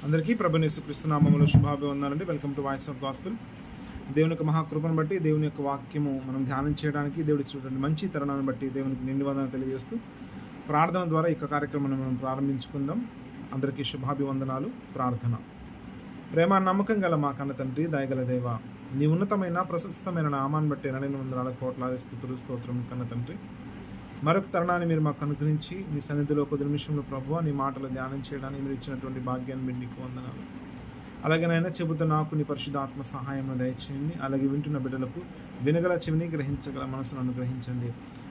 అందరికీ ప్రభుని యేసుక్రీస్తు నామములో శుభాభివందనాలండి. Welcome to voice of gospel. దేవుని యొక్క మహాకృపను బట్టి, దేవుని యొక్క వాక్యము మనం ధ్యానం చేయడానికి, దేవుడి చూడండి మంచి తరుణాన్ని బట్టి దేవునికి నిండు వందనాలు తెలియజేస్తూ ప్రార్థన ద్వారా ఈ కార్యక్రమాన్ని మనం ప్రారంభించుకుందాం. అందరికీ శుభాభివందనాలు. ప్రార్థన. ప్రేమ నమ్మకం గల మా కన్న తండ్రి, దయగల దేవ, నీ ఉన్నతమైన ప్రశస్తమైన నామాన్ని బట్టి 800 కోట్లాది స్తుతులు స్తోత్రం కన్న తండ్రి. మరొక తరుణాన్ని మీరు మాకు అనుగ్రహించి మీ సన్నిధిలో కొద్ది నిమిషంలో ప్రభువా నీ మాటలు ధ్యానం చేయడానికి మీరు ఇచ్చినటువంటి భాగ్యాన్ని మీరు నీకు వందనాలు. అలాగే నాయన చెబుతున్న నాకు నీ పరిశుద్ధాత్మ సహాయం దయచేయండి. అలాగే వింటున్న బిడ్డలకు వినగల చెవిని, గ్రహించగల మనసును అనుగ్రహించండి.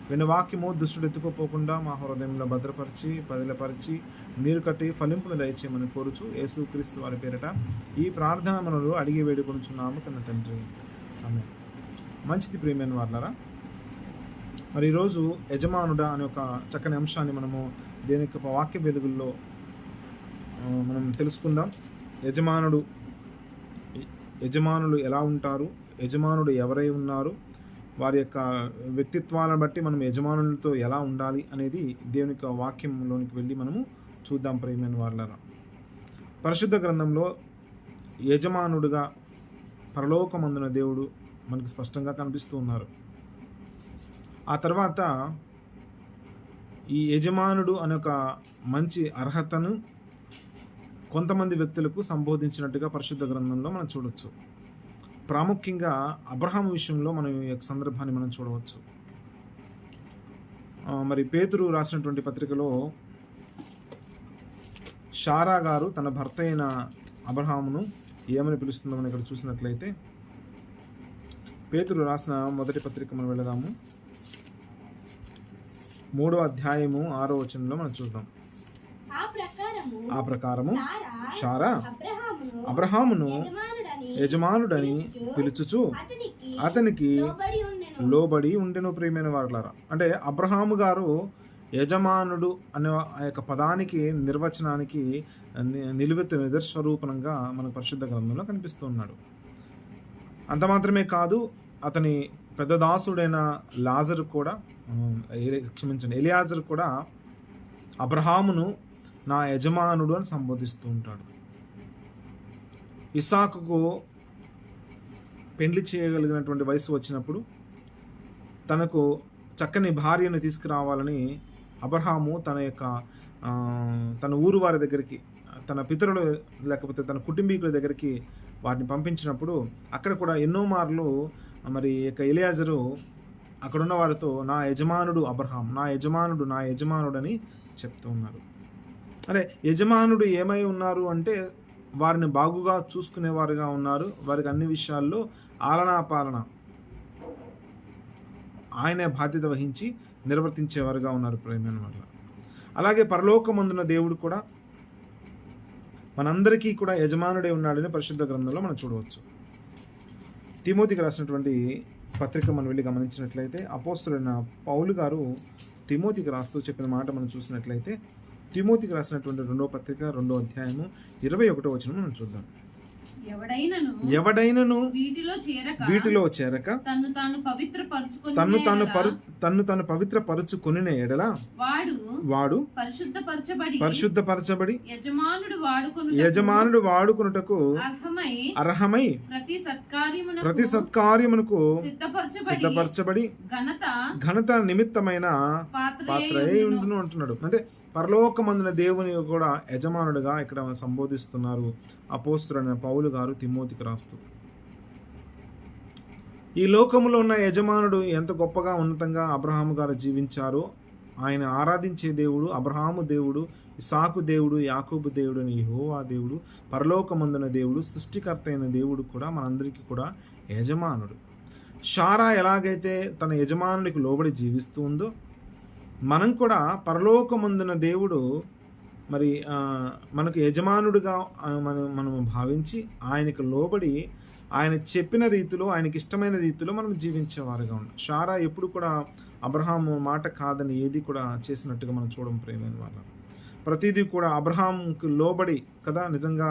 విన్న వాక్యము దుష్టుడు ఎత్తుకోపోకుండా మా హృదయంలో భద్రపరిచి పదిలపరిచి నీరు కట్టి ఫలింపును దయచేయమని కోరుచు యేసుక్రీస్తు వారి పేరిట ఈ ప్రార్థన మనలు అడిగి వేడుకొనుచున్నాము కన్న తండ్రి. ఆమేన్. మంచిది ప్రియమైన వారులారా, మరి ఈరోజు యజమానుడా అనే ఒక చక్కని అంశాన్ని మనము దేని యొక్క వాక్య వెలుగుల్లో మనం తెలుసుకుందాం. యజమానులు ఎలా ఉంటారు, యజమానుడు ఎవరై ఉన్నారు, వారి యొక్క వ్యక్తిత్వాలను బట్టి మనం యజమానులతో ఎలా ఉండాలి అనేది దేవుని యొక్క వాక్యంలోనికి వెళ్ళి మనము చూద్దాం. ప్రియమైన వారులారా, పరిశుద్ధ గ్రంథంలో యజమానుడుగా పరలోకమందున దేవుడు మనకు స్పష్టంగా కనిపిస్తూ ఉన్నారు. ఆ తర్వాత ఈ యజమానుడు అనే ఒక మంచి అర్హతను కొంతమంది వ్యక్తులకు సంబోధించినట్టుగా పరిశుద్ధ గ్రంథంలో మనం చూడవచ్చు. ప్రాముఖ్యంగా అబ్రహాము విషయంలో మనం ఈ యొక్క సందర్భాన్ని మనం చూడవచ్చు. మరి పేతురు రాసినటువంటి పత్రికలో షారా గారు తన భర్త అయిన అబ్రహామును ఏమని పిలుస్తుందో మనం ఇక్కడ చూసినట్లయితే, పేతురు రాసిన మొదటి పత్రిక మనం వెళదాము. 3వ అధ్యాయము 6వ వచనంలో మనం చూద్దాం. ఆ ప్రకారము షారా అబ్రహామును యజమానుడని పిలుచుచు అతనికి లోబడి ఉండెను. ప్రియమైన వారులారా, అంటే అబ్రహాము గారు యజమానుడు అనే ఆ యొక్క పదానికి నిర్వచనానికి నిలువెత్తు నిదర్శరూపంగా మనకు పరిశుద్ధ గ్రంథంలో కనిపిస్తూ ఉన్నాడు. అంత మాత్రమే కాదు, అతని పెద్ద దాసుడైన ఎలియాజరు కూడా అబ్రహామును నా యజమానుడు అని సంబోధిస్తూ ఉంటాడు. ఇస్సాకుకు పెండ్లి చేయగలిగినటువంటి వయసు వచ్చినప్పుడు తనకు చక్కని భార్యను తీసుకురావాలని అబ్రహాము తన ఊరు వారి దగ్గరికి, తన పితరులు లేకపోతే తన కుటుంబీకుల దగ్గరికి వారిని పంపించినప్పుడు అక్కడ కూడా ఎన్నో మార్లు మరి యొక్క ఎలియాజరు అక్కడున్న వారితో నా యజమానుడు అబ్రహాం, నా యజమానుడు అని చెప్తూ ఉన్నారు. అంటే యజమానుడు ఏమై ఉన్నారు అంటే వారిని బాగుగా చూసుకునేవారుగా ఉన్నారు. వారికి అన్ని విషయాల్లో ఆలనా పాలన ఆయనే బాధ్యత వహించి నిర్వర్తించేవారుగా ఉన్నారు. ప్రేమైన వల్ల అలాగే పరలోకమందున దేవుడు కూడా మనందరికీ కూడా యజమానుడే ఉన్నాడని పరిశుద్ధ గ్రంథంలో మనం చూడవచ్చు. తిమోతికి రాసినటువంటి పత్రిక మనం వెళ్ళి గమనించినట్లయితే అపోస్తలుడైన పౌలు గారు తిమోతికి రాస్తూ చెప్పిన మాట మనం చూసినట్లయితే, తిమోతికి రాసినటువంటి 2వ పత్రిక 2వ అధ్యాయము 21వ వచనం మనం చూద్దాం. ఎవడైనను వీటిలో చేరక తన్ను తాను పవిత్రపరచుకొనిన ఎడల వాడు పరిశుద్ధపరచబడి యజమానుడు వాడుకొనుటకు అర్హమై ప్రతి సత్కార్యమునకు సిద్ధపరచబడి ఘనత నిమిత్తమైన పాత్రయై ఉండును అంటున్నాడు. అంటే పరలోకమందున దేవుని కూడా యజమానుడిగా ఇక్కడ సంబోధిస్తున్నారు అపోస్తలుడైన పౌలు గారు తిమోతికి రాస్తూ. ఈ లోకములో ఉన్న యజమానుడు ఎంత గొప్పగా ఉన్నతంగా అబ్రహాము గారు జీవించారో, ఆయన ఆరాధించే దేవుడు అబ్రహాము దేవుడు, ఇస్సాకు దేవుడు, యాకోబు దేవుడు అని యెహోవా దేవుడు, పరలోకమందున దేవుడు, సృష్టికర్త అయిన దేవుడు కూడా మనందరికీ కూడా యజమానుడు. షారా ఎలాగైతే తన యజమానుడికి లోబడి జీవిస్తూ ఉందో, మనం కూడా పరలోకమందున దేవుడు మరి మనకు యజమానుడిగా మనము భావించి ఆయనకు లోబడి ఆయన చెప్పిన రీతిలో, ఆయనకి ఇష్టమైన రీతిలో మనం జీవించేవారుగా ఉన్నాం. షారా ఎప్పుడు కూడా అబ్రహాము మాట కాదని ఏది కూడా చేసినట్టుగా మనం చూడడం. ప్రేమైన వాళ్ళ ప్రతిదీ కూడా అబ్రహాంకి లోబడి కదా, నిజంగా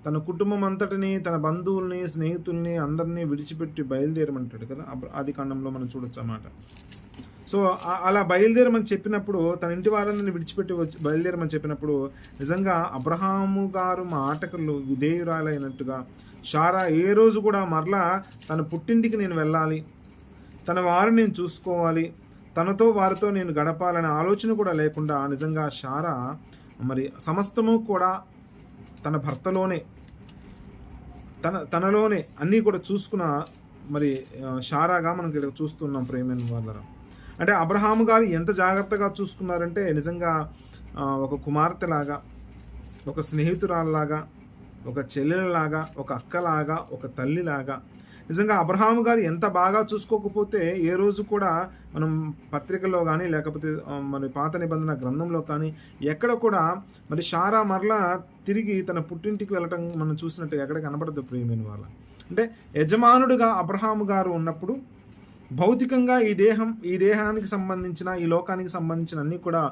తన కుటుంబం అంతటిని, తన బంధువుల్ని, స్నేహితుల్ని అందరినీ విడిచిపెట్టి బయలుదేరమంటాడు కదా, ఆదికాండంలో మనం చూడొచ్చు అన్నమాట. సో అలా బయలుదేరమని చెప్పినప్పుడు, తన ఇంటి వారందరిని విడిచిపెట్టి బయలుదేరమని చెప్పినప్పుడు, నిజంగా అబ్రహాము గారు మాటకు విధేయురాలైనట్టుగా షారా ఏ రోజు కూడా మరలా తన పుట్టింటికి నేను వెళ్ళాలి, తన వారిని నేను చూసుకోవాలి, తనతో వారితో నేను గడపాలనే ఆలోచన కూడా లేకుండా నిజంగా షారా మరి సమస్తము కూడా తన భర్తలోనే తనలోనే అన్నీ కూడా చూసుకున్న మరి షారాగా మనకి ఇక్కడ చూస్తున్నాం ప్రేమైన వాళ్ళ. అంటే అబ్రహాము గారు ఎంత జాగ్రత్తగా చూసుకున్నారంటే నిజంగా ఒక కుమార్తెలాగా, ఒక స్నేహితురాల్లాగా, ఒక చెల్లెలలాగా, ఒక అక్కలాగా, ఒక తల్లిలాగా నిజంగా అబ్రహాము గారు ఎంత బాగా చూసుకోకపోతే ఏ రోజు కూడా మనం పత్రికల్లో కానీ లేకపోతే మరి పాత నిబంధన గ్రంథంలో కానీ ఎక్కడ కూడా మరి షారా మరలా తిరిగి తన పుట్టింటికి వెళ్ళటం మనం చూసినట్టు ఎక్కడ కనబడదు ప్రియమైన వాళ్ళ. అంటే యజమానుడిగా అబ్రహాము గారు ఉన్నప్పుడు భౌతికంగా ఈ దేహానికి సంబంధించిన, ఈ లోకానికి సంబంధించిన అన్నీ కూడా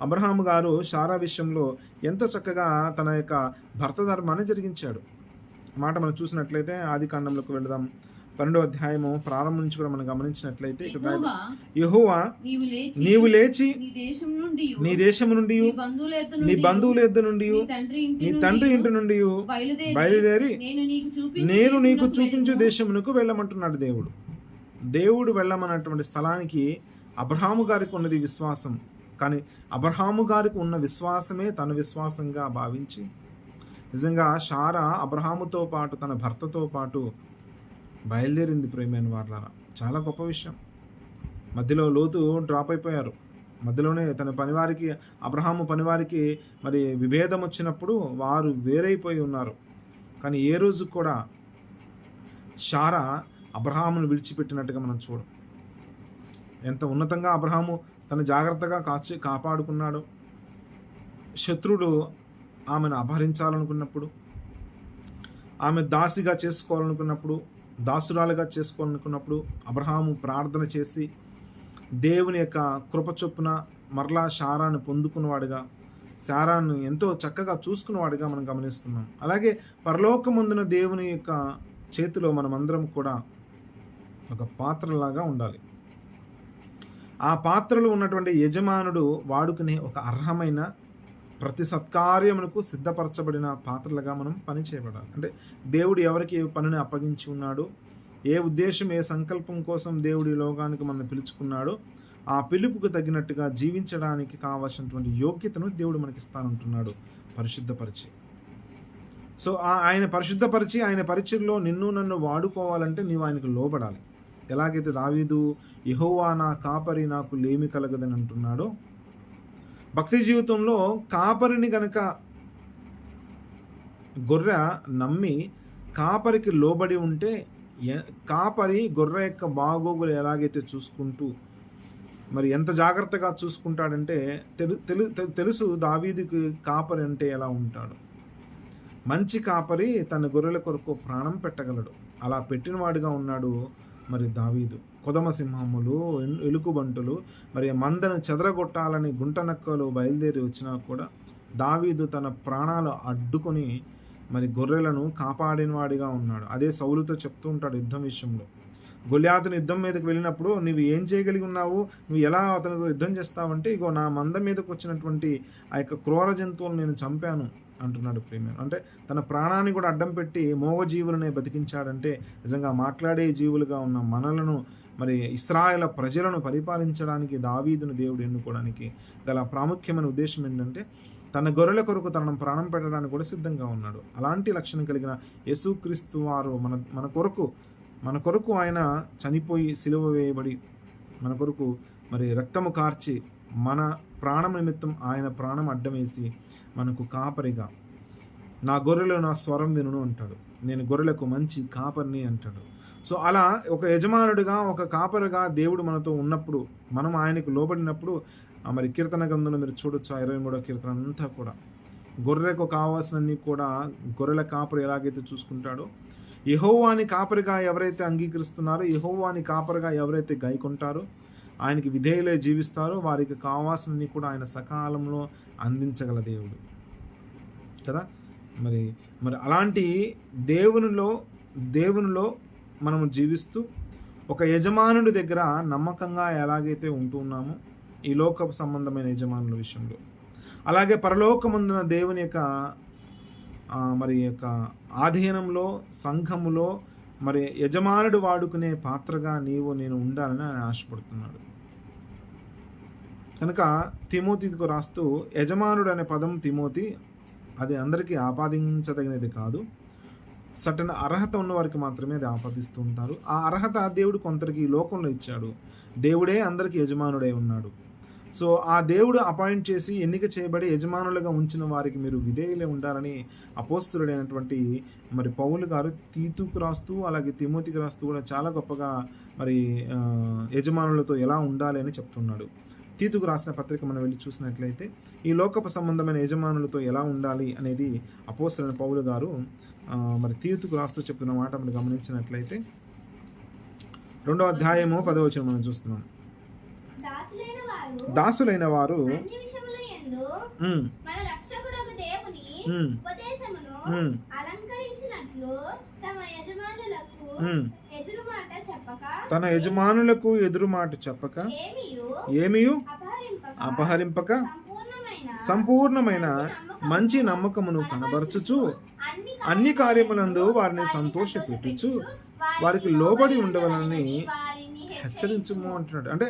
అబ్రహాము గారు షారా విషయంలో ఎంతో చక్కగా తన యొక్క భర్త ధర్మాన్ని జరిగించాడు. మాట మనం చూసినట్లయితే ఆది కాండంలోకి వెళదాం. 12వ అధ్యాయము ప్రారంభం నుంచి కూడా మనం గమనించినట్లయితే ఇక్కడ యెహోవా నీవు లేచి నీ దేశం నుండి నీ బంధువుల యొద్ద నుండి నీ తండ్రి ఇంటి నుండి బయలుదేరి నేను నీకు చూపించే దేశమునకు వెళ్ళమంటున్నాడు దేవుడు వెళ్ళమన్నటువంటి స్థలానికి అబ్రహాము గారికి ఉన్నది విశ్వాసం. కానీ అబ్రహాము గారికి ఉన్న విశ్వాసమే తన విశ్వాసంగా భావించి నిజంగా షారా అబ్రహాముతో పాటు తన భర్తతో పాటు బయలుదేరింది ప్రేమైన వాళ్ళారా. చాలా గొప్ప విషయం. మధ్యలో లోతు డ్రాప్ అయిపోయారు. మధ్యలోనే తన పనివారికి, అబ్రహాము పనివారికి మరి విభేదం వచ్చినప్పుడు వారు వేరైపోయి ఉన్నారు. కానీ ఏ రోజు కూడా షారా అబ్రహామును విడిచిపెట్టినట్టుగా మనం చూడం. ఎంత ఉన్నతంగా అబ్రహాము తను జాగ్రత్తగా కాపాడుకున్నాడు. శత్రువులు ఆమెను అపహరించాలనుకున్నప్పుడు, ఆమె దాసిగా చేసుకోవాలనుకున్నప్పుడు, దాసురాలుగా చేసుకోవాలనుకున్నప్పుడు అబ్రహాము ప్రార్థన చేసి దేవుని యొక్క కృప చొప్పున మరలా షారాను పొందుకున్నవాడుగా, శారాను ఎంతో చక్కగా చూసుకున్నవాడుగా మనం గమనిస్తున్నాం. అలాగే పరలోకమందున దేవుని యొక్క చేతిలో మనమందరం కూడా ఒక పాత్రలాగా ఉండాలి. ఆ పాత్రలో ఉన్నటువంటి యజమానుడు వాడుకునే ఒక అర్హమైన ప్రతి సత్కార్యమునకు సిద్ధపరచబడిన పాత్రలుగా మనం పని చేయబడాలి. అంటే దేవుడు ఎవరికి ఏ పనిని అప్పగించి ఉన్నాడు, ఏ ఉద్దేశం, ఏ సంకల్పం కోసం దేవుడి లోకానికి మనం పిలుచుకున్నాడో ఆ పిలుపుకు తగినట్టుగా జీవించడానికి కావాల్సినటువంటి యోగ్యతను దేవుడు మనకి ఇస్తానంటున్నాడు పరిశుద్ధపరిచి. సో ఆయన పరిశుద్ధపరిచి ఆయన పరిచయలో నిన్ను నన్ను వాడుకోవాలంటే నీవు ఆయనకు లోబడాలి. ఎలాగైతే దావీదు యెహోవా నా కాపరి నాకు లేమి కలగదని అంటున్నాడో, భక్తి జీవితంలో కాపరిని గనక గొర్రె నమ్మి కాపరికి లోబడి ఉంటే, కాపరి గొర్రె యొక్క బాగోగులు ఎలాగైతే చూసుకుంటూ మరి ఎంత జాగ్రత్తగా చూసుకుంటాడంటే తెలుసు దావీదుకి కాపరి అంటే ఎలా ఉంటాడు. మంచి కాపరి తన గొర్రెల కొరకు ప్రాణం పెట్టగలడు. అలా పెట్టినవాడుగా ఉన్నాడు మరి దావీదు. కొదమ సింహములు, ఎలుకబంటులు మరి మందను చెదరగొట్టాలని గుంటనక్కలు బయలుదేరి వచ్చినా కూడా దావీదు తన ప్రాణాలు అడ్డుకొని మరి గొర్రెలను కాపాడినవాడిగా ఉన్నాడు. అదే సౌలుతో చెప్తూ ఉంటాడు యుద్ధం విషయంలో. గొల్యాతుని యుద్ధం మీదకి వెళ్ళినప్పుడు నువ్వు ఏం చేయగలిగి ఉన్నావు, నువ్వు ఎలా అతనితో యుద్ధం చేస్తావంటే, ఇగో నా మంద మీదకి వచ్చినటువంటి ఆ యొక్క క్రూర జంతువులను నేను చంపాను అంటున్నాడు ప్రేమ. అంటే తన ప్రాణాన్ని కూడా అడ్డం పెట్టి మోగజీవులనే బతికించాడంటే నిజంగా మాట్లాడే జీవులుగా ఉన్న మనలను మరి ఇశ్రాయేలు ప్రజలను పరిపాలించడానికి దావీదును దేవుడు ఎన్నుకోవడానికి గల ప్రాముఖ్యమైన ఉద్దేశం ఏంటంటే తన గొర్రెల కొరకు తన ప్రాణం పెట్టడానికి కూడా సిద్ధంగా ఉన్నాడు. అలాంటి లక్షణం కలిగిన యేసుక్రీస్తు వారు మన కొరకు ఆయన చనిపోయి సిలువ వేయబడి మన కొరకు మరి రక్తము కార్చి మన ప్రాణం నిమిత్తం ఆయన ప్రాణం అడ్డం వేసి మనకు కాపరిగా, నా గొర్రెలు నా స్వరం వినును అంటాడు. నేను గొర్రెలకు మంచి కాపరిని అంటాడు. సో అలా ఒక యజమానుడిగా, ఒక కాపరిగా దేవుడు మనతో ఉన్నప్పుడు, మనం ఆయనకు లోబడినప్పుడు మరి కీర్తన గ్రంథంలో మీరు చూడొచ్చు 23వ కీర్తన అంతా కూడా గొర్రెకు కావాల్సినన్ని కూడా గొర్రెల కాపరి ఎలాగైతే చూసుకుంటాడో, యెహోవాని కాపరిగా ఎవరైతే అంగీకరిస్తున్నారో, యెహోవాని కాపరిగా ఎవరైతే గైకొంటారో, ఆయనకి విధేయులే జీవిస్తారో వారికి కావాల్సినవి కూడా ఆయన సకాలంలో అందించగల దేవుడు కదా. మరి అలాంటి దేవునిలో మనము జీవిస్తూ ఒక యజమానుడి దగ్గర నమ్మకంగా ఎలాగైతే ఉంటున్నామో ఈ లోక సంబంధమైన యజమానుల విషయంలో, అలాగే పరలోకమందున దేవుని యొక్క మరి యొక్క ఆధీనంలో సంఘములో మరి యజమానుడు వాడుకునే పాత్రగా నీవు నేను ఉండాలని ఆయన ఆశపడుతున్నాడు. కనుక తిమోతికు రాస్తూ యజమానుడు అనే పదం తిమోతి అది అందరికీ ఆపాదించదగినది కాదు, సటన్ అర్హత ఉన్న వారికి మాత్రమే అది ఆపాదిస్తూ ఉంటారు. ఆ అర్హత దేవుడు కొందరికి ఈ లోకంలో ఇచ్చాడు. దేవుడే అందరికీ యజమానుడై ఉన్నాడు. సో ఆ దేవుడు అపాయింట్ చేసి ఎన్నిక చేయబడి యజమానులుగా ఉంచిన వారికి మీరు విధేయులే ఉండాలని అపోస్తలుడైనటువంటి మరి పౌలు గారు తీతుకు రాస్తూ అలాగే తిమోతికి రాస్తూ కూడా చాలా గొప్పగా మరి యజమానులతో ఎలా ఉండాలి అని చెప్తున్నాడు. తీతుకు రాసిన పత్రిక మనం వెళ్ళి చూసినట్లయితే ఈ లోకపు సంబంధమైన యజమానులతో ఎలా ఉండాలి అనేది అపోస్తలుడైన పౌలు గారు మరి తీతుకు రాస్తూ చెప్తున్న మాట మనం గమనించినట్లయితే 2వ అధ్యాయము 10వ వచనం మనం చూస్తున్నాం. దాసులైన వారు తన యజమానులకు ఎదురు మాట చెప్పక ఏమియు అపహరింపక సంపూర్ణమైన మంచి నమ్మకమును కనబరచుచు అన్ని కార్యములందు వారిని సంతోషపెట్టుచు వారికి లోబడి ఉండవలని హెచ్చరించుము అంటున్నాడు. అంటే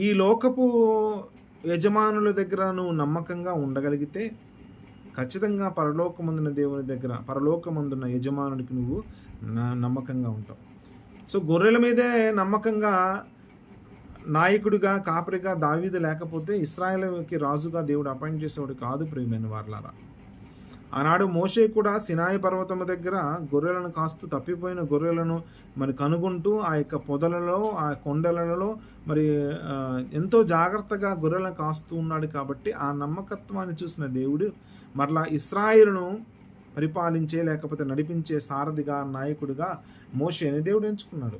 ఈ లోకపు యజమానుల దగ్గర నువ్వు నమ్మకంగా ఉండగలిగితే ఖచ్చితంగా పరలోకమందున దేవుని దగ్గర పరలోకమందున్న యజమానుడికి నువ్వు నమ్మకంగా ఉంటావు. సో గొర్రెల మీదే నమ్మకంగా నాయకుడిగా కాపరిగా దావీదు లేకపోతే ఇశ్రాయేలుకి రాజుగా దేవుడు అపాయింట్ చేసేవాడు కాదు. ప్రియమైన వారలారా, ఆనాడు మోషే కూడా సినాయి పర్వతము దగ్గర గొర్రెలను కాస్తూ తప్పిపోయిన గొర్రెలను మరి కనుగొంటూ ఆ యొక్క పొదలలో ఆ కొండలలో మరి ఎంతో జాగ్రత్తగా గొర్రెలను కాస్తూ ఉన్నాడు. కాబట్టి ఆ నమ్మకత్వాన్ని చూసిన దేవుడు మరలా ఇశ్రాయేలును పరిపాలించే లేకపోతే నడిపించే సారథిగా నాయకుడిగా మోషేని దేవుడు ఎంచుకున్నాడు.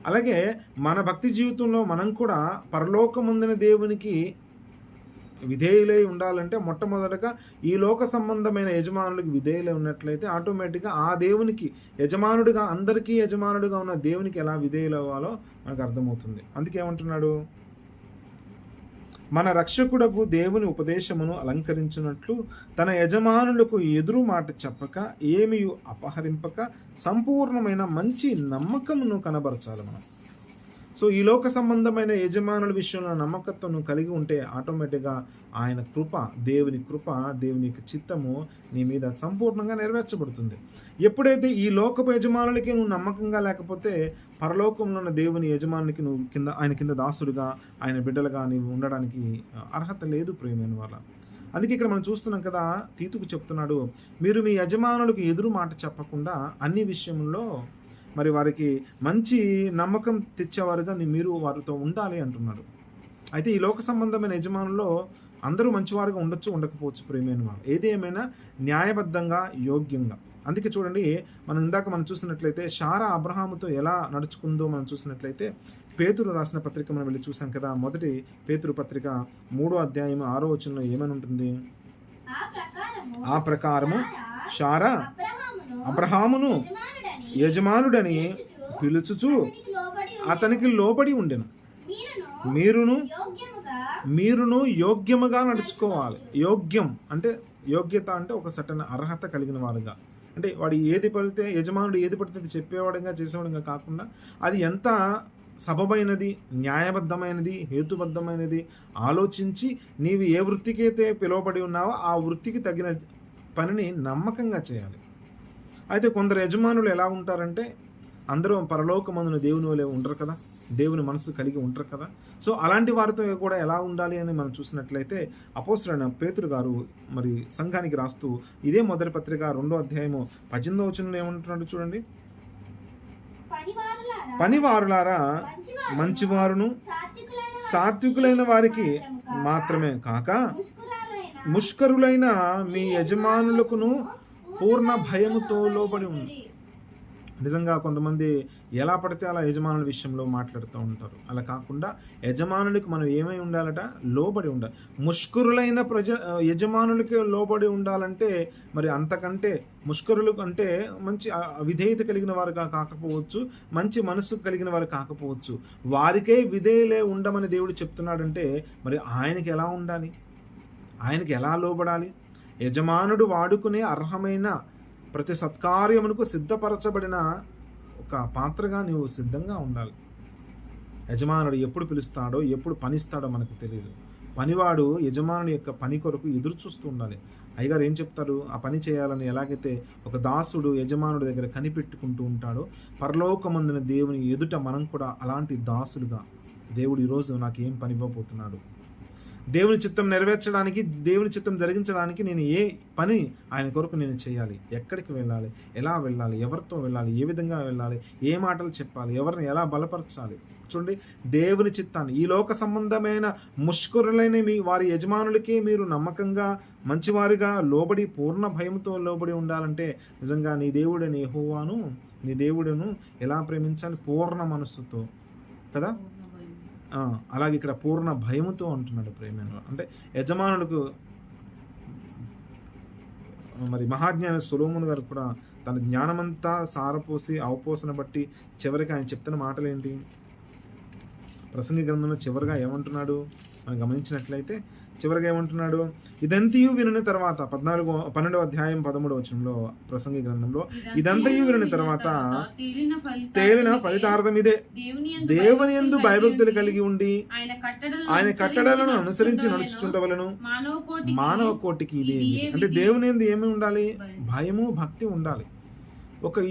అలాగే మన భక్తి జీవితంలో మనం కూడా పరలోకమందున దేవునికి విధేయులై ఉండాలంటే మొట్టమొదటగా ఈ లోక సంబంధమైన యజమానులకు విధేయులై ఉన్నట్లయితే ఆటోమేటిక్గా ఆ దేవునికి యజమానుడిగా అందరికీ యజమానుడిగా ఉన్న దేవునికి ఎలా విధేయులు అవ్వాలో మనకు అర్థమవుతుంది. అందుకేమంటున్నాడు, మన రక్షకుడకు దేవుని ఉపదేశమును అలంకరించినట్లు తన యజమానులకు ఎదురు మాట చెప్పక ఏమీ అపహరింపక సంపూర్ణమైన మంచి నమ్మకమును కనబరచాలి మనం. సో ఈ లోక సంబంధమైన యజమానుల విషయంలో నమ్మకత్వం కలిగి ఉంటే ఆటోమేటిక్గా ఆయన కృప, దేవుని కృప, దేవుని చిత్తము నీ మీద సంపూర్ణంగా నెరవేర్చబడుతుంది. ఎప్పుడైతే ఈ లోకపు యజమానులకి నువ్వు నమ్మకంగా లేకపోతే పరలోకంలో ఉన్న దేవుని యజమానునికి నువ్వు ఆయన కింద దాసుడిగా ఆయన బిడ్డలుగా నీవు ఉండడానికి అర్హత లేదు ప్రియమైన వాళ్ళ. అందుకే ఇక్కడ మనం చూస్తున్నాం కదా, తీతుకు చెప్తున్నాడు, మీరు మీ యజమానులకు ఎదురు మాట చెప్పకుండా అన్ని విషయంలో మరి వారికి మంచి నమ్మకం తెచ్చేవారుగా మీరు వారితో ఉండాలి అంటున్నాడు. అయితే ఈ లోక సంబంధమైన యజమానుల్లో అందరూ మంచివారుగా ఉండొచ్చు, ఉండకపోవచ్చు ప్రియమైన వారు. ఏది ఏమైనా న్యాయబద్ధంగా, యోగ్యంగా. అందుకే చూడండి, మనం చూసినట్లయితే శారా అబ్రహాముతో ఎలా నడుచుకుందో మనం చూసినట్లయితే పేతురు రాసిన పత్రిక మనం వెళ్ళి చూసాం కదా. మొదటి పేతురు పత్రిక 3వ అధ్యాయం 6వ వచనంలో ఏమని ఉంటుంది, ఆ ప్రకారము శారా అబ్రహామును యజమానుడని పిలుచుచు అతనికి లోబడి ఉండెను. మీరును యోగ్యముగా నడుచుకోవాలి. యోగ్యం అంటే యోగ్యత అంటే ఒక సటన్ అర్హత కలిగిన వాడుగా, అంటే వాడు ఏది పడితే యజమానుడు ఏది పడితే అది చెప్పేవాడుగా చేసేవాడుగా కాకుండా అది ఎంత సబబైనది, న్యాయబద్ధమైనది, హేతుబద్ధమైనది ఆలోచించి నీవు ఏ వృత్తికైతే పిలువబడి ఉన్నావో ఆ వృత్తికి తగిన పనిని నమ్మకంగా చేయాలి. అయితే కొందరు యజమానులు ఎలా ఉంటారంటే అందరూ పరలోకమందున దేవుని వలె ఉండరు కదా, దేవుని మనసు కలిగి ఉంటారు కదా. సో అలాంటి వారితో కూడా ఎలా ఉండాలి అని మనం చూసినట్లయితే అపోస్తలుడైన పేతురు గారు మరి సంఘానికి రాస్తూ ఇదే మొదటి పత్రిక 2వ అధ్యాయము 18వ వచనంలో ఏమంటున్నాడు చూడండి, పనివారులారా మంచివారును సాత్వికులైన వారికి మాత్రమే కాక ముష్కరులైన మీ యజమానులకును పూర్ణ భయముతో లోబడి ఉంది. నిజంగా కొంతమంది ఎలా పడితే అలా యజమానుల విషయంలో మాట్లాడుతూ ఉంటారు. అలా కాకుండా యజమానులకు మనం ఏమై ఉండాలట? లోబడి ఉండాలి. ముష్కరులైన యజమానులకి లోబడి ఉండాలంటే మరి అంతకంటే ముష్కరులు అంటే మంచి విధేయత కలిగిన వారు కాకపోవచ్చు, మంచి మనసు కలిగిన వారు కాకపోవచ్చు. వారికే విధేయులే ఉండమని దేవుడు చెప్తున్నాడంటే మరి ఆయనకి ఎలా ఉండాలి? ఆయనకి ఎలా లోబడాలి? యజమానుడు వాడుకునే అర్హమైన ప్రతి సత్కార్యమునకు సిద్ధపరచబడిన ఒక పాత్రగా నీవు సిద్ధంగా ఉండాలి. యజమానుడు ఎప్పుడు పిలుస్తాడో, ఎప్పుడు పనిస్తాడో మనకు తెలియదు. పనివాడు యజమానుడి యొక్క పని కొరకు ఎదురు చూస్తూ ఉండాలి. అయ్యగారు ఏం చెప్తారు? ఆ పని చేయాలని ఎలాగైతే ఒక దాసుడు యజమానుడి దగ్గర కనిపెట్టుకుంటూ ఉంటాడో, పరలోకమందున దేవుని ఎదుట మనం కూడా అలాంటి దాసులుగా, దేవుడు ఈరోజు నాకు ఏం పని ఇవ్వబోతున్నాడు, దేవుని చిత్తం నెరవేర్చడానికి, దేవుని చిత్తం జరిగించడానికి నేను ఏ పని ఆయన కొరకు నేను చేయాలి, ఎక్కడికి వెళ్ళాలి, ఎలా వెళ్ళాలి, ఎవరితో వెళ్ళాలి, ఏ విధంగా వెళ్ళాలి, ఏ మాటలు చెప్పాలి, ఎవరిని ఎలా బలపరచాలి. చూడండి, దేవుని చిత్తాన్ని, ఈ లోక సంబంధమైన ముష్కరులైన వారి యజమానులకే మీరు నమ్మకంగా మంచివారిగా లోబడి పూర్ణ భయంతో లోబడి ఉండాలంటే నిజంగా నీ దేవుడని యెహోవాను, నీ దేవుడును ఎలా ప్రేమించాలి? పూర్ణ మనస్సుతో కదా. అలాగే ఇక్కడ పూర్ణ భయముతో అంటున్నాడు ప్రేమ. అంటే యజమానులకు మరి మహాజ్ఞాని సొలొమోను గారు కూడా తన జ్ఞానమంతా సారపోసి అవపోసన బట్టి చివరికి ఆయన చెప్తున్న మాటలు ఏంటి? ప్రసంగి గ్రంథంలో చివరిగా ఏమంటున్నాడు మనం గమనించినట్లయితే, చివరిగా ఏమంటున్నాడు? ఇదంతయు వినిన తర్వాత 12వ అధ్యాయం 13వ వచనంలో ప్రసంగి గ్రంథంలో, ఇదంతయు వినిన తర్వాత తేలిన ఫలితార్థం ఇదే, దేవుని యందు భయభక్తులు కలిగి ఉండి ఆయన కట్టడలను అనుసరించి నడుచుచుండవలను మానవ కోటికి ఇది. అంటే దేవుని యందు ఏమి ఉండాలి? భయము, భక్తి ఉండాలి.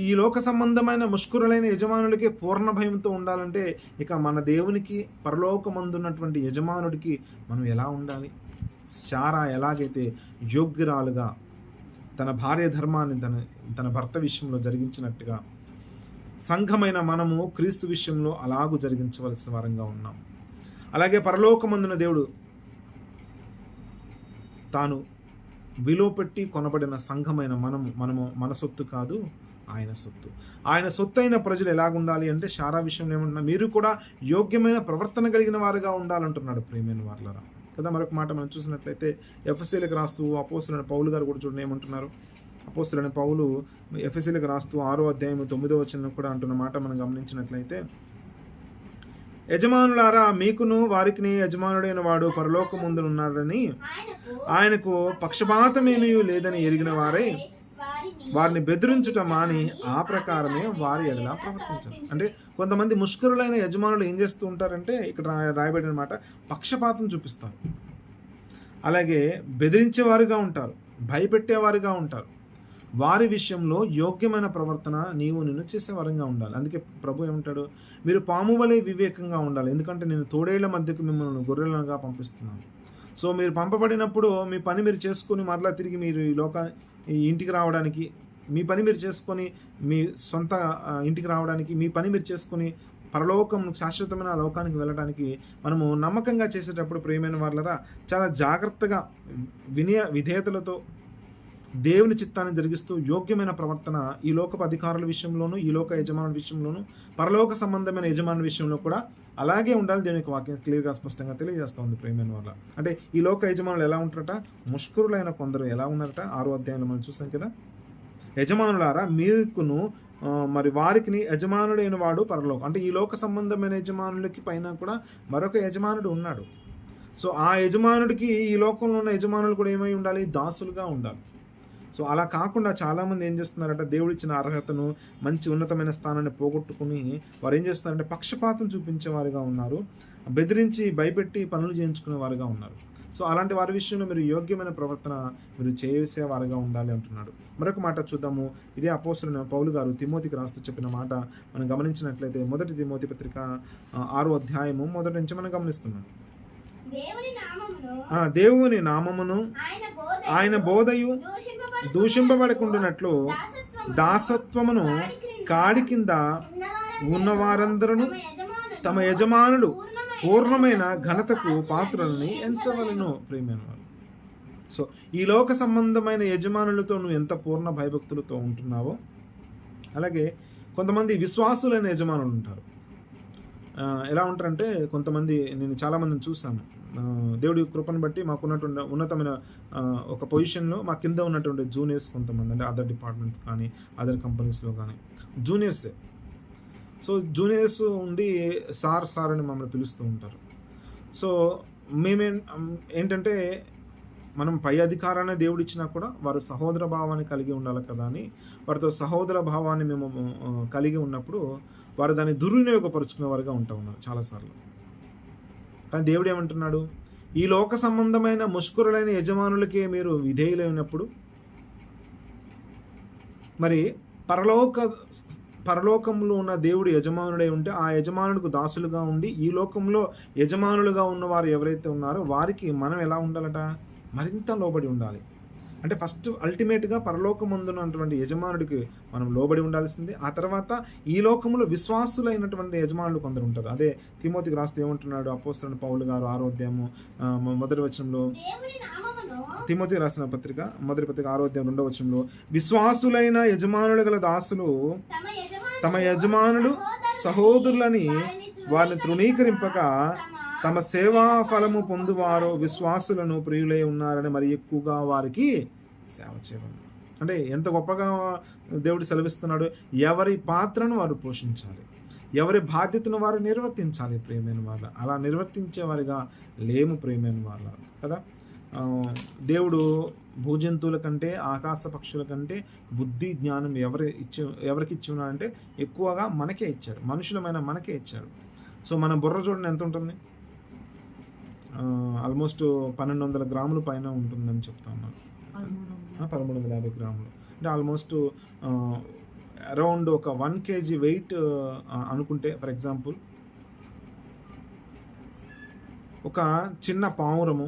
ఈ లోక సంబంధమైన ముష్కరులైన యజమానులకి పూర్ణ భయంతో ఉండాలంటే ఇక మన దేవునికి పరలోకమందున్నటువంటి యజమానుడికి మనం ఎలా ఉండాలి? శారా ఎలాగైతే యోగ్యురాలుగా తన భార్య ధర్మాన్ని తన భర్త విషయంలో జరిగించినట్టుగా సంఘమైన మనము క్రీస్తు విషయంలో అలాగూ జరిగించవలసిన వారంగా ఉన్నాం. అలాగే పరలోకమందున దేవుడు తాను విలువ పెట్టి కొనబడిన సంఘమైన మనము మన సొత్తు కాదు, ఆయన సొత్తు. ఆయన సొత్తు అయిన ప్రజలు ఎలాగుండాలి అంటే శారా విషయంలో ఏమంటున్నా, మీరు కూడా యోగ్యమైన ప్రవర్తన కలిగిన వారుగా ఉండాలంటున్నాడు ప్రియమైన వారులారా కదా. మరొక మాట మనం చూసినట్లయితే ఎఫెసీలకు రాస్తూ అపోస్తలుడైన పౌలు గారు కూడా చూడండి ఏమంటున్నారు. అపోస్తలుడైన పౌలు ఎఫెసీలకు రాస్తూ 6వ అధ్యాయం 9వ వచనం కూడా అంటున్న మాట మనం గమనించినట్లయితే, యజమానులారా మీకును వారికిని యజమానుడైన వాడు పరలోకమందునున్నాడని ఆయనకు పక్షపాతమేమీ లేదని ఎరిగిన వారై వారిని బెదిరించుట మాని ఆ ప్రకారమే వారి ఎడలా ప్రవర్తించారు. అంటే కొంతమంది ముష్కరులైన యజమానులు ఏం చేస్తూ ఉంటారంటే ఇక్కడ రాయబడిన మాట, పక్షపాతం చూపిస్తారు. అలాగే బెదిరించేవారుగా ఉంటారు, భయపెట్టేవారుగా ఉంటారు. వారి విషయంలో యోగ్యమైన ప్రవర్తన నిన్ను చేసేవారంగా ఉండాలి. అందుకే ప్రభు ఏమంటాడు? మీరు పాము వలె వివేకంగా ఉండాలి, ఎందుకంటే నేను తోడేళ్ల మధ్యకు మిమ్మల్ని గొర్రెలుగా పంపిస్తున్నాను. సో మీరు పంపబడినప్పుడు మీ పని మీరు చేసుకొని మరలా తిరిగి మీరు ఈ ఇంటికి రావడానికి, మీ పని మీరు చేసుకొని మీ సొంత ఇంటికి రావడానికి, మీ పని మీరు చేసుకొని పరలోకం శాశ్వతమైన లోకానికి వెళ్ళడానికి మనము నమ్మకంగా చేసేటప్పుడు ప్రియమైన వాళ్ళరా చాలా జాగ్రత్తగా విధేయతలతో దేవుని చిత్తాన్ని జరిగిస్తూ యోగ్యమైన ప్రవర్తన ఈ లోకపు అధికారుల విషయంలోనూ, ఈ లోక యజమానుల విషయంలోనూ, పరలోక సంబంధమైన యజమానుల విషయంలో కూడా అలాగే ఉండాలి. దేవునికి వాక్యం క్లియర్గా స్పష్టంగా తెలియజేస్తూ ఉంది ప్రియమైన వాళ్ళ. అంటే ఈ లోక యజమానులు ఎలా ఉంటారట? ముష్కరులైన కొందరు ఎలా ఉన్నారట? 6వ అధ్యాయంలో మనం చూసాం కదా. యజమానులారా మీకును మరి వారికి యజమానుడైన వాడు పరలోకం. అంటే ఈ లోక సంబంధమైన యజమానులకి పైన కూడా మరొక యజమానుడు ఉన్నాడు. సో ఆ యజమానుడికి ఈ లోకంలో ఉన్న యజమానులు కూడా ఏమై ఉండాలి? దాసులుగా ఉండాలి. సో అలా కాకుండా చాలామంది ఏం చేస్తున్నారంటే దేవుడిచ్చిన అర్హతను, మంచి ఉన్నతమైన స్థానాన్ని పోగొట్టుకుని వారు ఏం చేస్తున్నారంటే పక్షపాతం చూపించేవారుగా ఉన్నారు, బెదిరించి భయపెట్టి పనులు చేయించుకునే వారుగా ఉన్నారు. సో అలాంటి వారి విషయంలో మీరు యోగ్యమైన ప్రవర్తన మీరు చేసేవారుగా ఉండాలి అంటున్నాడు. మరొక మాట చూద్దాము. ఇదే అపోస్తలుడైన పౌలు గారు తిమోతికి రాస్తూ చెప్పిన మాట మనం గమనించినట్లయితే 1 తిమోతి పత్రిక 6వ అధ్యాయము 1 నుంచి మనం గమనిస్తున్నాం. దేవుని నామమును ఆయన బోధయు దూషింపబడకుండానట్లు దాసత్వమును కాడి కింద ఉన్న వారందరూ తమ యజమానుడు పూర్ణమైన ఘనతకు పాత్రలని ఎంచవలను ప్రియమైన వారు. సో ఈ లోక సంబంధమైన యజమానులతో నువ్వు ఎంత పూర్ణ భయభక్తులతో ఉంటున్నావో అలాగే కొంతమంది విశ్వాసులైన యజమానులు ఉంటారు. ఎలా ఉంటారంటే కొంతమంది, నేను చాలామందిని చూస్తాను, దేవుడి కృపను బట్టి మాకున్నటువంటి ఉన్నతమైన ఒక పొజిషన్లో మా కింద ఉన్నటువంటి జూనియర్స్ కొంతమంది, అంటే అదర్ డిపార్ట్మెంట్స్ కానీ అదర్ కంపెనీస్లో కానీ జూనియర్సే. సో జూనియర్స్ ఉండి సార్ సార్ అని మమ్మల్ని పిలుస్తూ ఉంటారు. సో ఏంటంటే మనం పై అధికారాన్ని దేవుడు ఇచ్చినా కూడా వారు సహోదర భావాన్ని కలిగి ఉండాలి కదా అని, వారితో సహోదర భావాన్ని మేము కలిగి ఉన్నప్పుడు వారు దాన్ని దుర్వినియోగపరుచుకునే వారుగా ఉన్నారు చాలాసార్లు. కానీ దేవుడు ఏమంటున్నాడు, ఈ లోక సంబంధమైన ముష్కరులైన యజమానులకే మీరు విధేయులైనప్పుడు మరి పరలోకంలో ఉన్న దేవుడు యజమానుడై ఉంటే ఆ యజమానుడికి దాసులుగా ఉండి ఈ లోకంలో యజమానులుగా ఉన్నవారు ఎవరైతే ఉన్నారో వారికి మనం ఎలా ఉండాలట, మరింత లోబడి ఉండాలి. అంటే ఫస్ట్ అల్టిమేట్గా పరలోకమందున్నటువంటి యజమానుడికి మనం లోబడి ఉండాల్సిందే. ఆ తర్వాత ఈ లోకంలో విశ్వాసులైనటువంటి యజమానులు కొందరు ఉంటారు. అదే తిమోతికి రాస్తే ఏమంటున్నాడు అపోస్తలుడైన పౌలు గారు 6వ అధ్యాయము మొదటి వచనంలో, తిమోతికి రాసిన పత్రిక మొదటి పత్రిక 6వ అధ్యాయం 2వ వచనంలో, విశ్వాసులైన యజమానులు గల దాసులు తమ యజమానులు సహోదరులని వారిని తృణీకరింపక తమ సేవా ఫలము పొందువారు విశ్వాసులను ప్రియులై ఉన్నారని మరి ఎక్కువగా వారికి సేవ చేయాలి. అంటే ఎంత గొప్పగా దేవుడు సెలవిస్తున్నాడు. ఎవరి పాత్రను వారు పోషించాలి, ఎవరి బాధ్యతను వారు నిర్వర్తించాలి ప్రియమైన వాళ్ళ. అలా నిర్వర్తించే వారిగా లేము ప్రియమైన వాళ్ళ కదా. దేవుడు భూజంతువుల కంటే ఆకాశ పక్షుల కంటే బుద్ధి జ్ఞానం ఎవరికి ఇచ్చి ఉన్నాడంటే ఎక్కువగా మనకే ఇచ్చాడు, మనుషులమైన మనకే ఇచ్చాడు. సో మన బుర్ర చూడండి ఎంత ఉంటుంది, ఆల్మోస్ట్ 1200 గ్రాముల పైన ఉంటుందని చెప్తా ఉన్నాను. 1350 గ్రాములు అంటే ఆల్మోస్ట్ అరౌండ్ ఒక 1 kg వెయిట్ అనుకుంటే, ఫర్ ఎగ్జాంపుల్ ఒక చిన్న పావురము,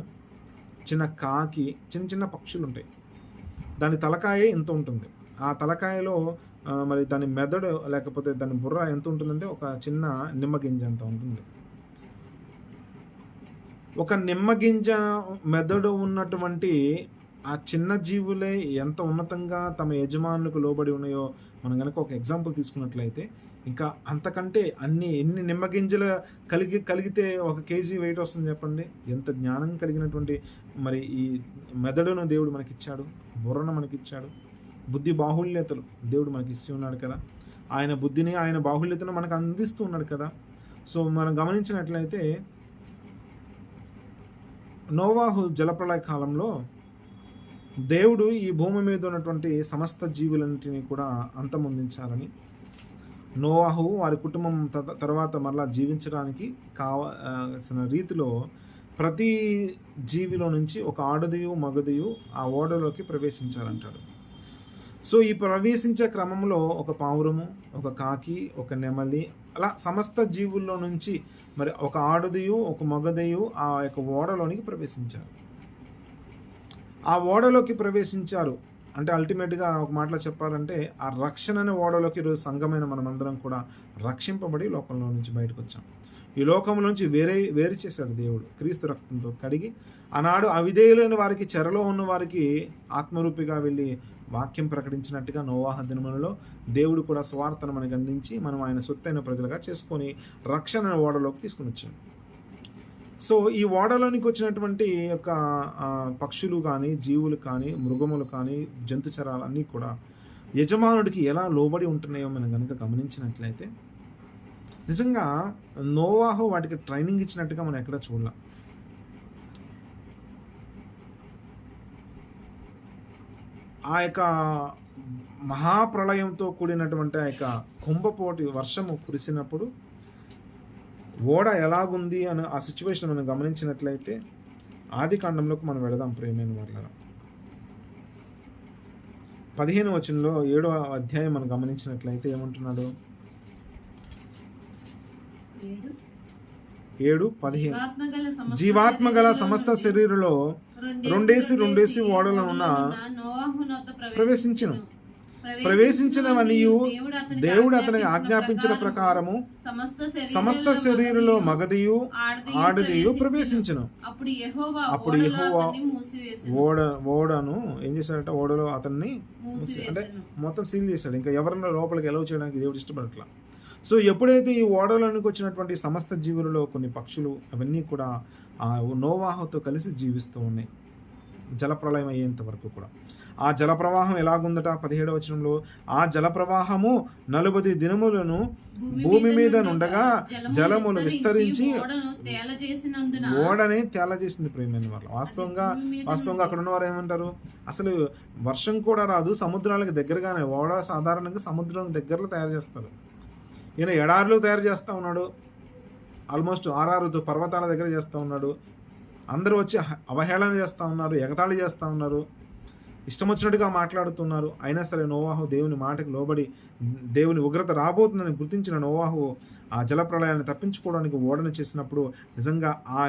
చిన్న కాకి, చిన్న పక్షులు ఉంటాయి, దాని తలకాయ ఎంత ఉంటుంది, ఆ తలకాయలో మరి దాని మెదడు లేకపోతే దాని బుర్ర ఎంత ఉంటుందంటే ఒక చిన్న నిమ్మగింజ అంత ఉంటుంది. ఒక నిమ్మగింజ మెదడు ఉన్నటువంటి ఆ చిన్న జీవులే ఎంత ఉన్నతంగా తమ యజమానులకు లోబడి ఉన్నాయో మనం కనుక ఒక ఎగ్జాంపుల్ తీసుకున్నట్లయితే, ఇంకా అంతకంటే ఎన్ని నిమ్మగింజలు కలిగితే 1 kg వెయిట్ వస్తుంది చెప్పండి. ఎంత జ్ఞానం కలిగినటువంటి మరి ఈ మెదడును దేవుడు మనకిచ్చాడు, బుర్రను మనకిచ్చాడు, బుద్ధి బాహుళ్యతలు దేవుడు మనకి ఇచ్చి ఉన్నాడు కదా. ఆయన బుద్ధిని ఆయన బాహుళ్యతను మనకు అందిస్తూ ఉన్నాడు కదా. సో మనం గమనించినట్లయితే నోవాహు జలప్రళయ కాలంలో దేవుడు ఈ భూమి మీద ఉన్నటువంటి సమస్త జీవులన్నింటినీ కూడా అంతమొందించాలని, నోవాహు వారి కుటుంబం తర్వాత మరలా జీవించడానికి కావాల్సిన రీతిలో ప్రతి జీవిలో నుంచి ఒక ఆడదియు మగదియు ఆ ఓడలోకి ప్రవేశించాలంటాడు. సో ఈ ప్రవేశించే క్రమంలో ఒక పావురము, ఒక కాకి, ఒక నెమలి, అలా సమస్త జీవుల్లో నుంచి మరి ఒక ఆడదియు ఒక మగదయు ఆ యొక్క ఓడలోనికి ప్రవేశించారు. ఆ ఓడలోకి ప్రవేశించారు అంటే అల్టిమేట్గా ఒక మాటలో చెప్పాలంటే ఆ రక్షణ అనే ఓడలోకి ఈరోజు సంఘమైన మనమందరం కూడా రక్షింపబడి లోకంలో నుంచి బయటకు వచ్చాం. ఈ లోకంలో నుంచి వేరు చేశాడు దేవుడు క్రీస్తు రక్తంతో కడిగి. ఆనాడు అవిధేయులైన వారికి, చెరలో ఉన్న వారికి ఆత్మరూపిగా వెళ్ళి వాక్యం ప్రకటించినట్టుగా నోవాహు దినములలో దేవుడు కూడా స్వార్థను మనకు అందించి మనం ఆయన సొత్తైన ప్రజలుగా చేసుకొని రక్షణ ఓడలోకి తీసుకుని వచ్చాడు. సో ఈ ఓడలోనికి వచ్చినటువంటి యొక్క పక్షులు కానీ, జీవులు కానీ, మృగములు కానీ, జంతుచరాలన్నీ కూడా యజమానుడికి ఎలా లోబడి ఉంటున్నాయో మనం కనుక గమనించినట్లయితే నిజంగా నోవాహు వాటికి ట్రైనింగ్ ఇచ్చినట్టుగా మనం ఎక్కడ చూడలేం. ఆ యొక్క మహాప్రళయంతో కూడినటువంటి ఆ యొక్క కుంభపోటి వర్షము కురిసినప్పుడు ఓడ ఎలాగుంది అని ఆ సిచ్యువేషన్ మనం గమనించినట్లయితే ఆది కాండంలోకి మనం వెళదాం ప్రియమైన వాళ్ళ. 15వ వచనంలో 7వ అధ్యాయం మనం గమనించినట్లయితే ఏమంటున్నాడు, 7:15 జీవాత్మ గల సమస్త శరీరులో రెండేసి ఓడలో ఉన్న ప్రవేశించును. ప్రవేశించినవనియు దేవుడు అతనికి ఆజ్ఞాపించిన ప్రకారము సమస్త శరీరంలో మగదియు ఆడదియు ప్రవేశించును. అప్పుడు యెహోవా ఓడను ఏం చేశాడంటే ఓడలో అతన్ని అంటే మొత్తం సీల్ చేశాడు. ఇంకా ఎవరన్నా లోపలికి ఎలవ్ చేయడానికి దేవుడు ఇష్టపడట్లా. సో ఎప్పుడైతే ఈ ఓడలోనికి వచ్చినటువంటి సమస్త జీవులలో కొన్ని పక్షులు అవన్నీ కూడా ఆ నోవాహుతో కలిసి జీవిస్తూ ఉన్నాయి జలప్రళయం అయ్యేంత వరకు కూడా. ఆ జలప్రవాహం ఎలాగుందట 17వ వచనంలో, ఆ జలప్రవాహము 40 దినములను భూమి మీద నుండగా జలములు విస్తరించి ఓడని తేల చేసింది. ప్రేమైన వాళ్ళు వాస్తవంగా అక్కడ ఉన్న వారు ఏమంటారు, అసలు వర్షం కూడా రాదు, సముద్రాలకు దగ్గరగానే ఓడ సాధారణంగా సముద్రం దగ్గరలో తయారు చేస్తారు. ఈయన ఎడార్లు తయారు చేస్తూ ఉన్నాడు, ఆల్మోస్ట్ 6 పర్వతాల దగ్గర చేస్తూ ఉన్నాడు. అందరూ వచ్చి అవహేళన చేస్తూ ఉన్నారు, ఎగతాళి చేస్తూ ఉన్నారు, ఇష్టం వచ్చినట్టుగా మాట్లాడుతున్నారు. అయినా సరే నోవాహు దేవుని మాటకు లోబడి దేవుని ఉగ్రత రాబోతుందని గుర్తించిన నోవాహు ఆ జలప్రళయాన్ని తప్పించుకోవడానికి ఓడను చేసినప్పుడు నిజంగా ఆ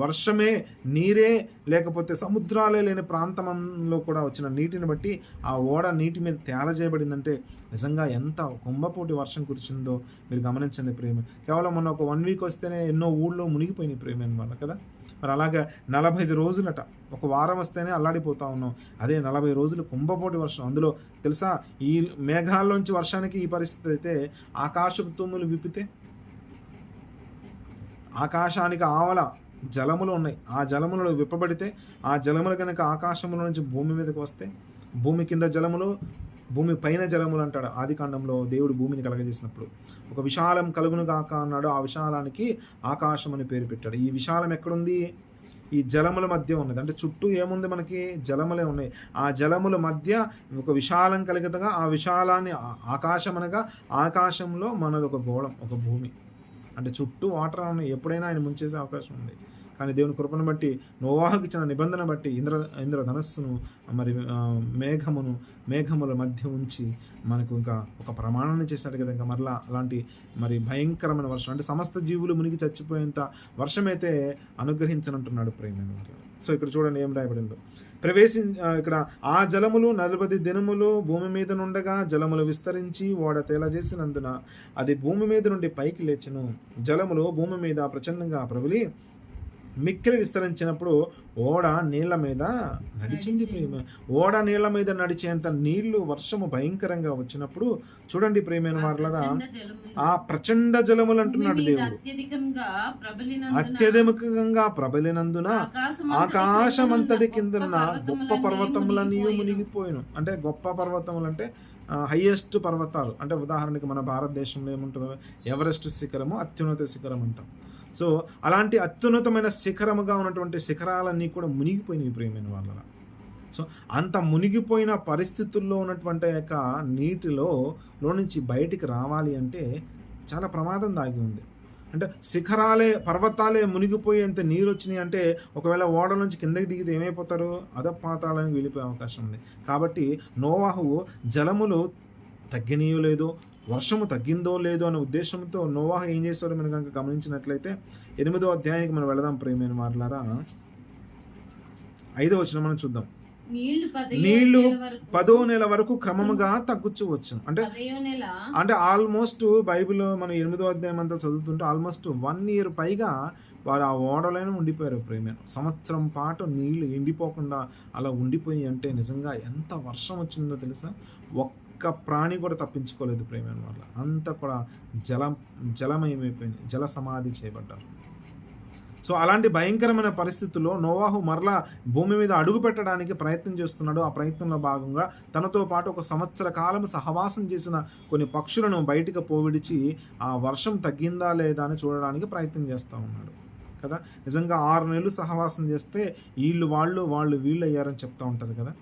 వర్షమే నీరే లేకపోతే సముద్రాలే లేని ప్రాంతంలో కూడా వచ్చిన నీటిని బట్టి ఆ ఓడ నీటి మీద తేలజేయబడిందంటే నిజంగా ఎంత కుంభపోటి వర్షం కురిచిందో మీరు గమనించండి ప్రేమ. కేవలం మొన్న ఒక 1 వీక్ వస్తేనే ఎన్నో ఊళ్ళో మునిగిపోయినాయి ప్రేమ అన్నమాట కదా. మరి అలాగా 45 రోజులట, ఒక వారం వస్తేనే అల్లాడిపోతా ఉన్నాం. అదే 40 రోజులు కుంభపోటి వర్షం. అందులో తెలుసా, ఈ మేఘాల్లోంచి వర్షానికి ఈ పరిస్థితి అయితే ఆకాశపు తుమ్ములు విప్పితే ఆకాశానికి ఆవల జలములు ఉన్నాయి, ఆ జలములు విప్పబడితే ఆ జలములు కనుక ఆకాశముల నుంచి భూమి మీదకి వస్తే భూమి కింద జలములు భూమి పైన జలములు అంటాడు ఆదికాండంలో. దేవుడు భూమిని కలగజేసినప్పుడు ఒక విశాలం కలుగును గాక అన్నాడు. ఆ విశాలానికి ఆకాశం అని పేరు పెట్టాడు. ఈ విశాలం ఎక్కడుంది? ఈ జలముల మధ్య ఉన్నది. అంటే చుట్టూ ఏముంది మనకి? జలములే ఉన్నాయి. ఆ జలముల మధ్య ఒక విశాలం కలిగతగా ఆ విశాలాన్ని ఆకాశం అనగా ఆకాశంలో మనది ఒక గోళం, ఒక భూమి. అంటే చుట్టూ వాటర్ ఉన్నాయి, ఎప్పుడైనా ఆయన ముంచేసే అవకాశం ఉంది. కానీ దేవుని కృపను బట్టి నోవాహుకి ఇచ్చిన నిబంధన బట్టి ఇంద్రధనస్సును మరి మేఘముల మధ్య ఉంచి మనకు ఇంకా ఒక ప్రమాణాన్ని చేశాడు కదా. ఇంకా మరలా అలాంటి మరి భయంకరమైన వర్షం అంటే సమస్త జీవులు మునిగి చచ్చిపోయేంత వర్షమైతే అనుగ్రహించనంటున్నాడు ప్రేమ. సో ఇక్కడ చూడండి ఏం రాయబడిందో, ఇక్కడ ఆ జలములు 40 దినములు భూమి మీద నుండగా జలములు విస్తరించి ఓడ తేల చేసినందున అది భూమి మీద నుండి పైకి లేచెను. జలములు భూమి మీద ప్రచండంగా ప్రబలి మిక్కిలి విస్తరించినప్పుడు ఓడ నీళ్ల మీద నడిచింది ప్రేమ. ఓడ నీళ్ల మీద నడిచేంత నీళ్లు వర్షము భయంకరంగా వచ్చినప్పుడు చూడండి ప్రేమైన వారలారా, ఆ ప్రచండ జలములు అంటున్నాడు దేవుడు, అత్యధికంగా ప్రబలినందున ఆకాశమంతటి కిందన్న గొప్ప పర్వతములన్నీ మునిగిపోయాను. అంటే గొప్ప పర్వతములు అంటే హైయెస్ట్ పర్వతాలు. అంటే ఉదాహరణకి మన భారతదేశంలో ఏముంటుందో ఎవరెస్ట్ శిఖరము అత్యున్నత శిఖరం అంటాం. సో అలాంటి అత్యున్నతమైన శిఖరముగా ఉన్నటువంటి శిఖరాలన్నీ కూడా మునిగిపోయినాయి ప్రేమైన వాళ్ళ. సో అంత మునిగిపోయిన పరిస్థితుల్లో ఉన్నటువంటి యొక్క నీటిలో నుంచి బయటికి రావాలి అంటే చాలా ప్రమాదం దాగి ఉంది. అంటే పర్వతాలే మునిగిపోయేంత నీరు వచ్చినాయి అంటే ఒకవేళ ఓడ నుంచి కిందకి దిగితే ఏమైపోతారు? అధపాతాళానికి వెళ్ళిపోయే అవకాశం ఉంది. కాబట్టి నోవాహు జలములు తగ్గినయో లేదో, వర్షము తగ్గిందో లేదో అనే ఉద్దేశంతో నోవాహు ఏం చేస్తాడో మనం కనుక గమనించినట్లయితే 8వ అధ్యాయానికి మనం వెళదాం ప్రేమైన వారలారా. 5వ వచనం మనం చూద్దాం. నీళ్లు 10వ నెల వరకు క్రమముగా తగ్గుచూ వచ్చు. అంటే ఆల్మోస్ట్ బైబిల్లో మనం 8వ అధ్యాయం అంతా చదువుతుంటే ఆల్మోస్ట్ 1 year పైగా వారు ఆ ఓడలోనే ఉండిపోయారు ప్రేమ. సంవత్సరం పాటు నీళ్లు ఎండిపోకుండా అలా ఉండిపోయి అంటే నిజంగా ఎంత వర్షం వచ్చిందో తెలుసా? ఒక్క ప్రాణి కూడా తప్పించుకోలేదు ప్రేమ వల్ల. అంతా కూడా జలమయమైపోయింది, జల సమాధి చేయబడ్డారు. సో అలాంటి భయంకరమైన పరిస్థితుల్లో నోవాహు మరలా భూమి మీద అడుగు పెట్టడానికి ప్రయత్నం చేస్తున్నాడు. ఆ ప్రయత్నంలో భాగంగా తనతో పాటు ఒక సంవత్సర కాలం సహవాసం చేసిన కొన్ని పక్షులను బయటకు పోవిడిచి ఆ వర్షం తగ్గిందా లేదా అని చూడడానికి ప్రయత్నం చేస్తూ ఉన్నాడు కదా. నిజంగా 6 నెలలు సహవాసం చేస్తే వాళ్ళు వీళ్ళు అయ్యారని చెప్తూ ఉంటారు కదా.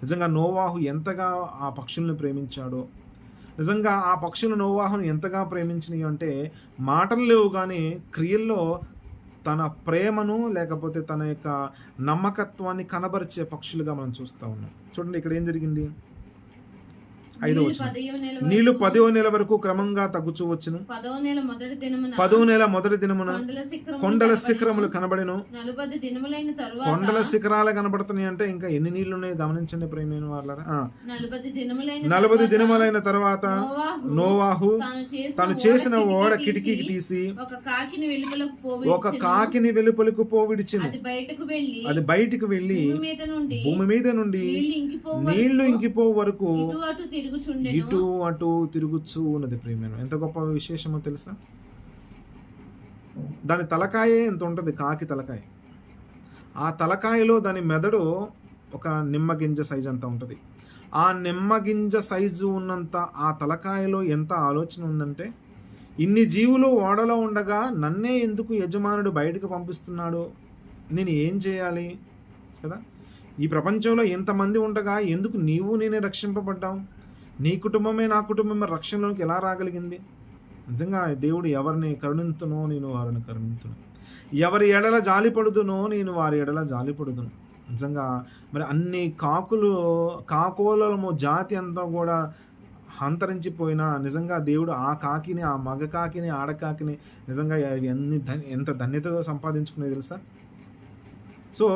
నిజంగా నోవాహు ఎంతగా ఆ పక్షులను ప్రేమించాడో, నిజంగా ఆ పక్షులు నోవాహును ఎంతగా ప్రేమించినాయి అంటే మాటలు లేవు కానీ క్రియల్లో తన ప్రేమను లేకపోతే తన యొక్క నమ్మకత్వాన్ని కనబరిచే పక్షులుగా మనం చూస్తూ ఉన్నాం. చూడండి ఇక్కడ ఏం జరిగింది. 5వ వచనం, నీళ్లు 10వ నెల వరకు క్రమంగా తగ్గుచూ వచ్చును. 10వ నెల మొదటి దినమున కొండల శిఖరములు కనబడెను. కొండల శిఖరాలు కనబడుతున్నాయి అంటే ఇంకా ఎన్ని నీళ్లు ఉన్నాయో గమనించండి ప్రియమైన వాళ్ళారా. 40 దినములైన తర్వాత నోవాహు తను చేసిన ఓడ కిటికీకి తీసి ఒక కాకిని వెలుపలకు పోవిడిచెను. అది బయటికి వెళ్ళి భూమి మీద నుండి నీళ్లు ఇంకిపో వరకు ఇటు అటు తిరుగుచూ ఉన్నది. ప్రియమైన ఎంత గొప్ప విశేషమో తెలుసా. దాని తలకాయే ఎంత ఉంటుంది, కాకి తలకాయ. ఆ తలకాయలో దాని మెదడు ఒక నిమ్మగింజ సైజు అంత ఉంటుంది. ఆ నిమ్మగింజ సైజు ఉన్నంత ఆ తలకాయలో ఎంత ఆలోచన ఉందంటే, ఇన్ని జీవులు ఓడలో ఉండగా నన్నే ఎందుకు యజమానుడు బయటకు పంపిస్తున్నాడు, నేను ఏం చేయాలి కదా. ఈ ప్రపంచంలో ఎంతమంది ఉండగా ఎందుకు నీవు నేనే రక్షింపబడ్డావు, నీ కుటుంబమే నా కుటుంబమే రక్షణలోకి ఎలా రాగలిగింది. నిజంగా దేవుడు ఎవరిని కరుణింతునో నేను వారిని కరుణింతును, ఎవరి ఎడల జాలిపడుదునో నేను వారి ఎడల జాలిపడుదును. నిజంగా మరి అన్ని కాకోలము జాతి అంతా కూడా అంతరించిపోయినా నిజంగా దేవుడు ఆ కాకిని, ఆ మగ కాకిని, ఆడకాకిని నిజంగా ఎంత ధన్యతతో సంపాదించుకునేది తెలుసా. సో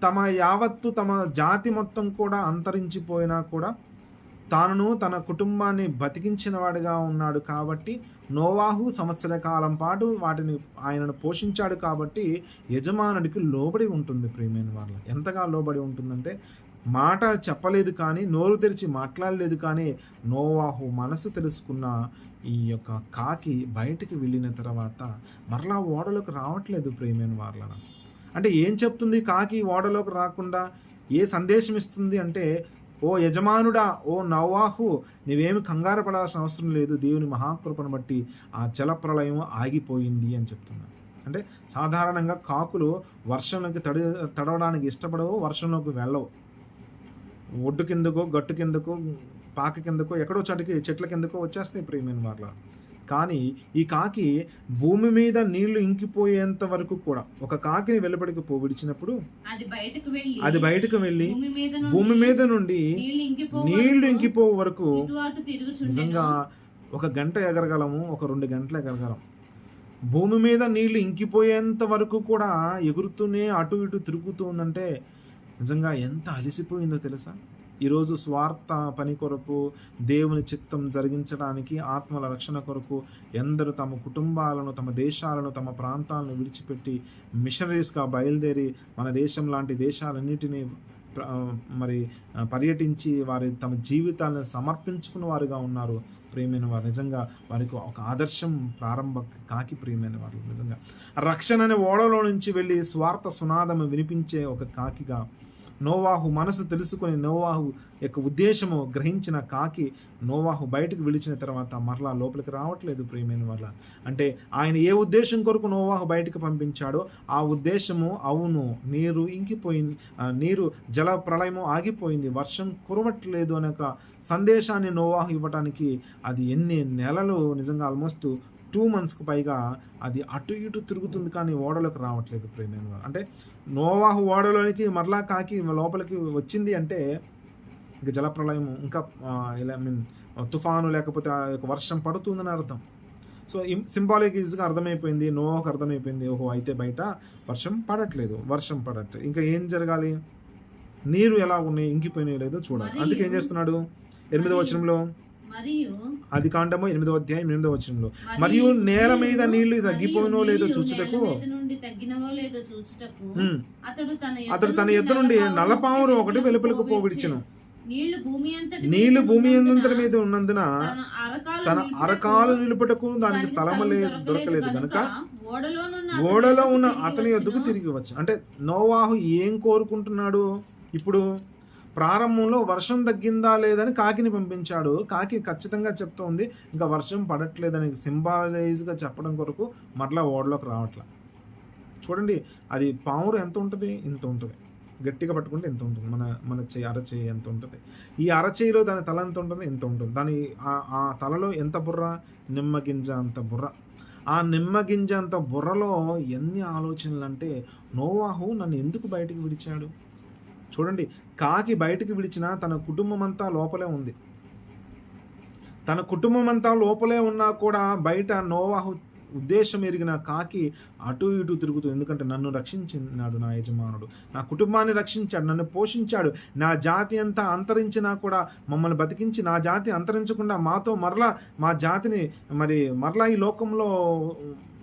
తమ జాతి మొత్తం కూడా అంతరించిపోయినా కూడా తాను తన కుటుంబాన్ని బతికించిన వాడిగా ఉన్నాడు కాబట్టి నోవాహు సంవత్సర కాలం పాటు వాటిని ఆయనను పోషించాడు కాబట్టి యజమానుడికి లోబడి ఉంటుంది. ప్రియమైన వాళ్ళ ఎంతగా లోబడి ఉంటుందంటే, మాట చెప్పలేదు కానీ, నోరు తెరిచి మాట్లాడలేదు కానీ, నోవాహు మనసు తెలుసుకున్న ఈ యొక్క కాకి బయటికి వెళ్ళిన తర్వాత మరలా ఓడలోకి రావట్లేదు. ప్రియమైన వాళ్ళ అంటే ఏం చెప్తుంది కాకి ఓడలోకి రాకుండా, ఏ సందేశం ఇస్తుంది అంటే, ఓ యజమానుడా, ఓ నోవాహు, నీవేమి కంగారు పడాల్సిన అవసరం లేదు, దేవుని మహాకృపను బట్టి ఆ జలప్రలయం ఆగిపోయింది అని చెప్తున్నాను. అంటే సాధారణంగా కాకులు వర్షంలోకి తడవడానికి ఇష్టపడవు, వర్షంలోకి వెళ్ళవు. ఒడ్డు కిందకో, గట్టు కిందకో, పాక కిందకో, ఎక్కడో చోటికి చెట్ల కిందకో వచ్చేస్తాయి ప్రియమైన వాళ్ళ. కానీ ఈ కాకి భూమి మీద నీళ్లు ఇంకిపోయేంత వరకు కూడా, ఒక కాకిని వెలుపడికి విడిచినప్పుడు అది బయటకు వెళ్ళి భూమి మీద నుండి నీళ్లు ఇంకిపో వరకు నిజంగా 1 గంట ఎగరగలము, ఒక 2 గంటలు ఎగరగలం. భూమి మీద నీళ్లు ఇంకిపోయేంత వరకు కూడా ఎగురుతూనే అటు ఇటు తిరుగుతూ ఉందంటే నిజంగా ఎంత అలసిపోయిందో తెలుసా. ఈరోజు స్వార్థ పని కొరకు, దేవుని చిత్తం జరిగించడానికి, ఆత్మల రక్షణ కొరకు ఎందరూ తమ కుటుంబాలను, తమ దేశాలను, తమ ప్రాంతాలను విడిచిపెట్టి మిషనరీస్గా బయలుదేరి మన దేశం లాంటి దేశాలన్నిటినీ మరి పర్యటించి వారి తమ జీవితాలను సమర్పించుకున్న వారుగా ఉన్నారు. ప్రియమైన వారు నిజంగా వారికి ఒక ఆదర్శం కాకి ప్రియమైన వారు. నిజంగా రక్షణ అనే ఓడలో నుంచి వెళ్ళి స్వార్థ సునాదము వినిపించే ఒక కాకిగా నోవాహు మనసు తెలుసుకొని నోవాహు యొక్క ఉద్దేశము గ్రహించిన కాకి నోవాహు బయటకు విడిచిన తర్వాత మరలా లోపలికి రావట్లేదు. ప్రియమైన వాళ్ళ అంటే ఆయన ఏ ఉద్దేశం కొరకు నోవాహు బయటకు పంపించాడో ఆ ఉద్దేశము అవును, నీరు ఇంకిపోయింది, నీరు జల ప్రళయము ఆగిపోయింది, వర్షం కురవట్లేదు అనే ఒక సందేశాన్ని నోవాహు ఇవ్వటానికి అది ఎన్ని నెలలు, నిజంగా ఆల్మోస్ట్ 2 monthsకి పైగా అది అటు ఇటు తిరుగుతుంది కానీ ఓడలోకి రావట్లేదు. ప్రియమైన అంటే నోవాహు ఓడలోనికి మరలా కాకి లోపలికి వచ్చింది అంటే ఇక జలప్రలయం, ఇంకా తుఫాను లేకపోతే ఆ యొక్క వర్షం పడుతుందని అర్థం. సో సింబాలిక్గా అర్థమైపోయింది, నోవాహుకు అర్థమైపోయింది, ఓహో అయితే బయట వర్షం పడట్లేదు. ఇంకా ఏం జరగాలి, నీరు ఎలా ఉన్నాయి, ఇంకిపోయినాయి లేదో చూడాలి. అందుకే ఏం చేస్తున్నాడు 8వ వచనంలో, ఆదికాండము 8వ అధ్యాయం 8వ వచనంలో, మరియు నేల మీద నీళ్లు తగ్గిపోయినో లేదో చూచుటకు అతడు తన ఎద్దు నుండి నల్లపామును ఒకటి వెలుపలకు పోవిడిచెను. నీళ్లు భూమి అంతటి మీద ఉన్నందున తన అరకాలు నిలుపుటకు దానికి స్థలము దొరకలేదు కనుక ఓడలో ఉన్న అతని యొద్దకు తిరిగి వచ్చు. అంటే నోవాహు ఏం కోరుకుంటున్నాడు ఇప్పుడు? ప్రారంభంలో వర్షం తగ్గిందా లేదని కాకిని పంపించాడు. కాకి ఖచ్చితంగా చెప్తోంది ఇంకా వర్షం పడట్లేదని సింబాలైజ్గా చెప్పడం కొరకు మరలా ఓడలోకి రావట్లా. చూడండి, అది పావురు ఎంత ఉంటుంది, ఇంత ఉంటుంది, గట్టిగా పట్టుకుంటే ఎంత ఉంటుంది, మన అరచేయి ఎంత ఉంటుంది, ఈ అరచేయిలో దాని తల ఎంత ఉంటుంది, ఎంత ఉంటుంది, దాని ఆ తలలో ఎంత బుర్ర, నిమ్మగింజ అంత బుర్ర. ఆ నిమ్మగింజ అంత బుర్రలో ఎన్ని ఆలోచనలు అంటే, నోవాహు నన్ను ఎందుకు బయటికి విడిచాడు? చూడండి, కాకి బయటికి విడిచినా తన కుటుంబం అంతా లోపలే ఉంది. తన కుటుంబం అంతా లోపలే ఉన్నా కూడా బయట నోవాహు ఉద్దేశం ఎరిగిన కాకి అటు ఇటు తిరుగుతుంది. ఎందుకంటే నన్ను రక్షించినాడు నా యజమానుడు, నా కుటుంబాన్ని రక్షించాడు, నన్ను పోషించాడు. నా జాతి అంతా అంతరించినా కూడా మమ్మల్ని బతికించి నా జాతి అంతరించకుండా మాతో మరలా మా జాతిని మరలా ఈ లోకంలో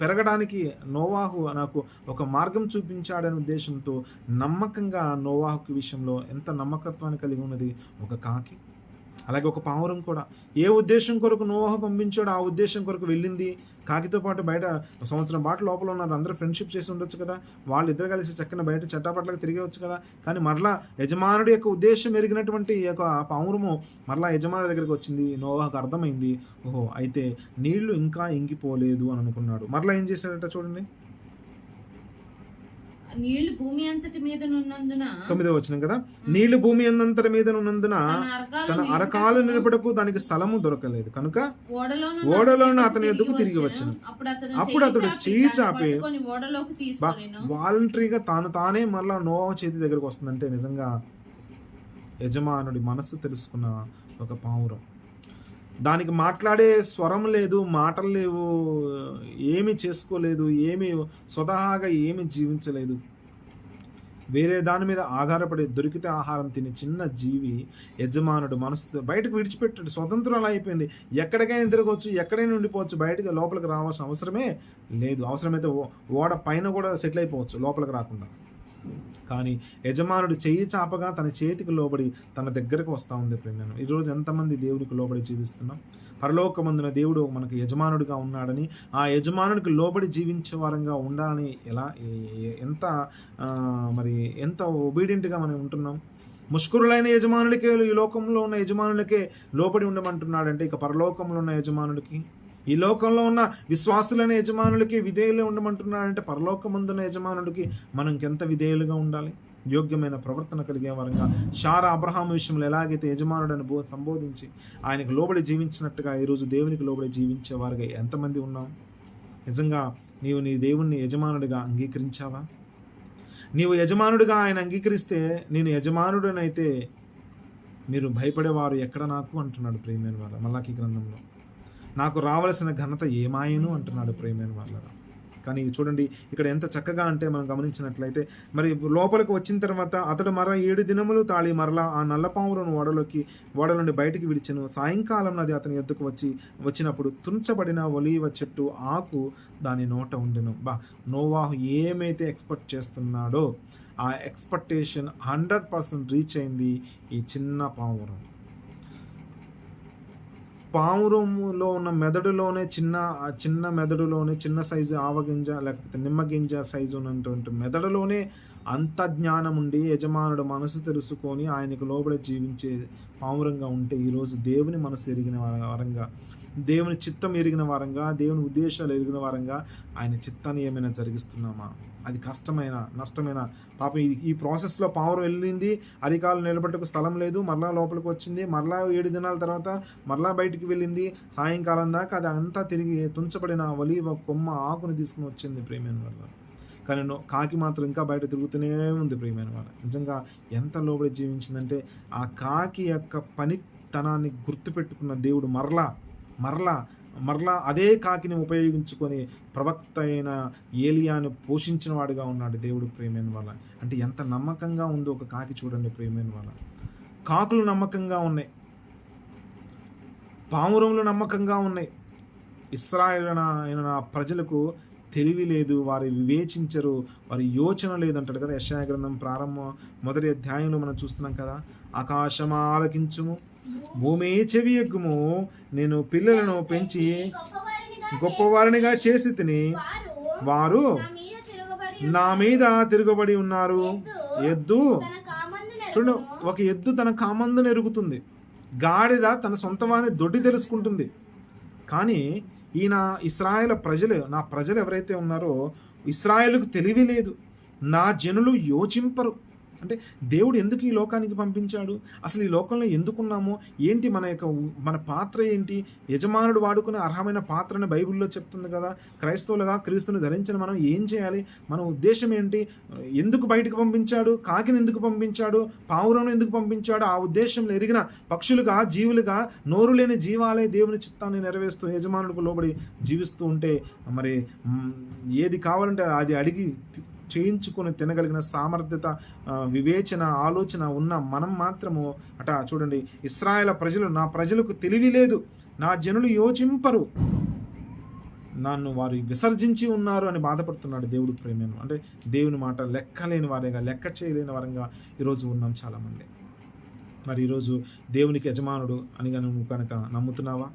పెరగడానికి నోవాహు నాకు ఒక మార్గం చూపించాడనే ఉద్దేశంతో నమ్మకంగా నోవాహు విషయంలో ఎంత నమ్మకత్వాన్ని కలిగి ఉన్నది ఒక కాకి. అలాగే ఒక పావురం కూడా ఏ ఉద్దేశం కొరకు నోవాహు పంపించాడో ఆ ఉద్దేశం కొరకు వెళ్ళింది. కాకితో పాటు బయట సంవత్సరం పాటు లోపల ఉన్నారు, అందరూ ఫ్రెండ్షిప్ చేసి ఉండొచ్చు కదా, వాళ్ళు ఇద్దరు కలిసి చక్కన బయట చట్టాపట్లకు తిరిగేవచ్చు కదా. కానీ మరలా యజమానుడి యొక్క ఉద్దేశం ఎరిగినటువంటి ఈ యొక్క పావురము మరలా యజమానుడి దగ్గరికి వచ్చింది. నోవాహుకు అర్థమైంది, ఓహో అయితే నీళ్లు ఇంకా ఇంకిపోలేదు అని అనుకున్నాడు. మరలా ఏం చేశాడట చూడండి, నీళ్లు భూమి అంతటి మీద నున్నందున, 9వ వచనం కదా, నీళ్లు భూమి అంతటి మీద నున్నందున తన అరకాలు నిలబడకు దానికి స్థలము దొరకలేదు కనుక ఓడలోను అతని ఎద్దుకు తిరిగి వచ్చాను. అప్పుడు అతడు చేయి చాపి వాలంటరీగా తానే మళ్ళా నోవాహు చేతి దగ్గరకు వస్తుందంటే నిజంగా యజమానుడి మనస్సు తెలుసుకున్న ఒక పావురం. దానికి మాట్లాడే స్వరం లేదు, మాటలు లేవు, ఏమి చేసుకోలేదు, ఏమి స్వతహాగా ఏమి జీవించలేదు. వేరే దాని మీద ఆధారపడి దొరికితే ఆహారం తినే చిన్న జీవి యజమానుడు మనసు బయటకు విడిచిపెట్టాడు. స్వతంత్రం అయిపోయింది, ఎక్కడికైనా తిరగవచ్చు, ఎక్కడైనా ఉండిపోవచ్చు, బయటకు లోపలికి రావాల్సిన అవసరమే లేదు. అవసరమైతే ఓడ పైన కూడా సెటిల్ అయిపోవచ్చు లోపలికి రాకుండా. కానీ యజమానుడు చెయ్యి చాపగా తన చేతికి లోబడి తన దగ్గరకు వస్తూ ఉంది. ప్రేమ ఈరోజు ఎంతమంది దేవునికి లోబడి జీవిస్తున్నాం? పరలోకమందున దేవుడు మనకు యజమానుడిగా ఉన్నాడని, ఆ యజమానుడికి లోబడి జీవించే వారంగా ఉండాలని ఎంత ఒబీడియంట్గా మనం ఉంటున్నాం. ముష్కరులైన యజమానుడికే, ఈ లోకంలో ఉన్న యజమానులకే లోబడి ఉండమంటున్నాడంటే ఇక పరలోకంలో ఉన్న యజమానుడికి, ఈ లోకంలో ఉన్న విశ్వాసులైన యజమానులకి విధేయులు ఉండమంటున్నాడంటే పరలోకమందున్న యజమానుడికి మనం ఎంత విధేయులుగా ఉండాలి? యోగ్యమైన ప్రవర్తన కలిగే వారంగా శారా అబ్రహాము విషయంలో ఎలాగైతే యజమానుడని సంబోధించి ఆయనకు లోబడి జీవించినట్టుగా ఈరోజు దేవునికి లోబడి జీవించే వారుగా ఎంతమంది ఉన్నాం? నిజంగా నీవు నీ దేవుణ్ణి యజమానుడిగా అంగీకరించావా? నీవు యజమానుడిగా ఆయన అంగీకరిస్తే, నేను యజమానుడనైతే మీరు భయపడేవారు ఎక్కడ నాకు అంటున్నాడు ప్రియమైన వాళ్ళ. మల్లాకి గ్రంథంలో నాకు రావలసిన ఘనత ఏమాయను అంటున్నాడు ప్రియమైన వాళ్ళ. కానీ చూడండి ఇక్కడ ఎంత చక్కగా అంటే మనం గమనించినట్లయితే లోపలికి వచ్చిన తర్వాత అతడు 7 దినములు తాళి మరలా ఆ నల్లపాములను ఓడ నుండి బయటికి విడిచెను. సాయంకాలం అది అతని ఎద్దుకు వచ్చినప్పుడు తుంచబడిన ఒలీవ చెట్టు ఆకు దాని నోట ఉండెను. నోవాహు ఏమైతే ఎక్స్పెక్ట్ చేస్తున్నాడో ఆ ఎక్స్పెక్టేషన్ 100% రీచ్ అయింది ఈ చిన్న పావురం. పావురంలో ఉన్న మెదడులోనే చిన్న మెదడులోనే చిన్న సైజు ఆవగింజ లేకపోతే నిమ్మగింజ సైజు ఉన్నటువంటి మెదడులోనే అంత జ్ఞానం ఉండి యజమానుడు మనసు తెలుసుకొని ఆయనకు లోబడి జీవించే పావురంగా ఉంటే ఈరోజు దేవుని మనసు ఎరిగిన వారంగా, దేవుని చిత్తం ఎరిగిన వారంగా, దేవుని ఉద్దేశాలు ఎరిగిన వారంగా ఆయన చిత్తాన్ని ఏమైనా జరిగిస్తున్నామా? అది కష్టమైన నష్టమైన పాపం ఈ ప్రాసెస్లో పావురం వెళ్ళింది, అరికాలు నిలబెట్టుకు స్థలం లేదు, మరలా లోపలికి వచ్చింది, మరలా 7 దినాల తర్వాత మరలా బయటికి వెళ్ళింది. సాయంకాలం దాకా అది అంతా తిరిగి తుంచబడిన ఒలీవ కొమ్మ ఆకుని తీసుకుని వచ్చింది ప్రియమైన వల్ల. కానీ కాకి మాత్రం ఇంకా బయట తిరుగుతూనే ఉంది ప్రియమైన వాళ్ళ. నిజంగా ఎంత లోబడి జీవించిందంటే ఆ కాకి యొక్క పనితనాన్ని గుర్తుపెట్టుకున్న దేవుడు మరలా అదే కాకిని ఉపయోగించుకొని ప్రవక్త అయిన ఏలియాను పోషించిన వాడిగా ఉన్నాడు దేవుడు ప్రియమైన వాళ్ళ. అంటే ఎంత నమ్మకంగా ఉందో ఒక కాకి చూడండి ప్రియమైన వాళ్ళ. కాకులు నమ్మకంగా ఉన్నాయి, పావురములు నమ్మకంగా ఉన్నాయి. ఇశ్రాయేలు ప్రజలకు తెలివి లేదు, వారు వివేచించరు, వారి యోచన లేదంటాడు కదా యెషయా గ్రంథం ప్రారంభం 1వ అధ్యాయంలో మనం చూస్తున్నాం కదా. ఆకాశమా ఆలకించుము, భూమి చెవి ఎగ్గుము, నేను పిల్లలను పెంచి గొప్పవారినిగా చేసి తిని వారు నా మీద తిరగబడి ఉన్నారు. ఎద్దు చూడు, ఒక ఎద్దు తన కామందును ఎరుగుతుంది, గాడిద తన సొంతవాన్ని దొడ్డి తెలుసుకుంటుంది. కానీ ఈయన ఇశ్రాయేలు నా ప్రజలు ఎవరైతే ఉన్నారో ఇశ్రాయేలుకు తెలివి లేదు, నా జనులు యోచింపరు. అంటే దేవుడు ఎందుకు ఈ లోకానికి పంపించాడు, అసలు ఈ లోకంలో ఎందుకున్నామో ఏంటి, మన పాత్ర ఏంటి, యజమానుడు వాడుకునే అర్హమైన పాత్రని బైబిల్లో చెప్తుంది కదా. క్రైస్తవులుగా క్రీస్తుని ధరించిన మనం ఏం చేయాలి, మన ఉద్దేశం ఏంటి, ఎందుకు బయటకు పంపించాడు, కాకిని ఎందుకు పంపించాడు, పావురం ఎందుకు పంపించాడు, ఆ ఉద్దేశంలో ఎరిగిన పక్షులుగా జీవులుగా నోరు లేని జీవాలే దేవుని చిత్తాన్ని నెరవేరుస్తూ యజమానుడికి లోబడి జీవిస్తూ ఉంటే మరి ఏది కావాలంటే అది అడిగి చేయించుకొని తినగలిగిన సామర్థ్యత, వివేచన, ఆలోచన ఉన్న మనం మాత్రము చూడండి, ఇశ్రాయేలు ప్రజలు, నా ప్రజలకు తెలివి లేదు, నా జనులు యోచింపరు, నన్ను వారు విసర్జించి ఉన్నారు అని బాధపడుతున్నాడు దేవుడు. ప్రేమను అంటే దేవుని మాట లెక్కలేని వారేగా, లెక్క చేయలేని వారంగా ఈరోజు ఉన్నాం చాలామంది. మరి ఈరోజు దేవునికి యజమానుడు అని నువ్వు కనుక నమ్ముతున్నావా,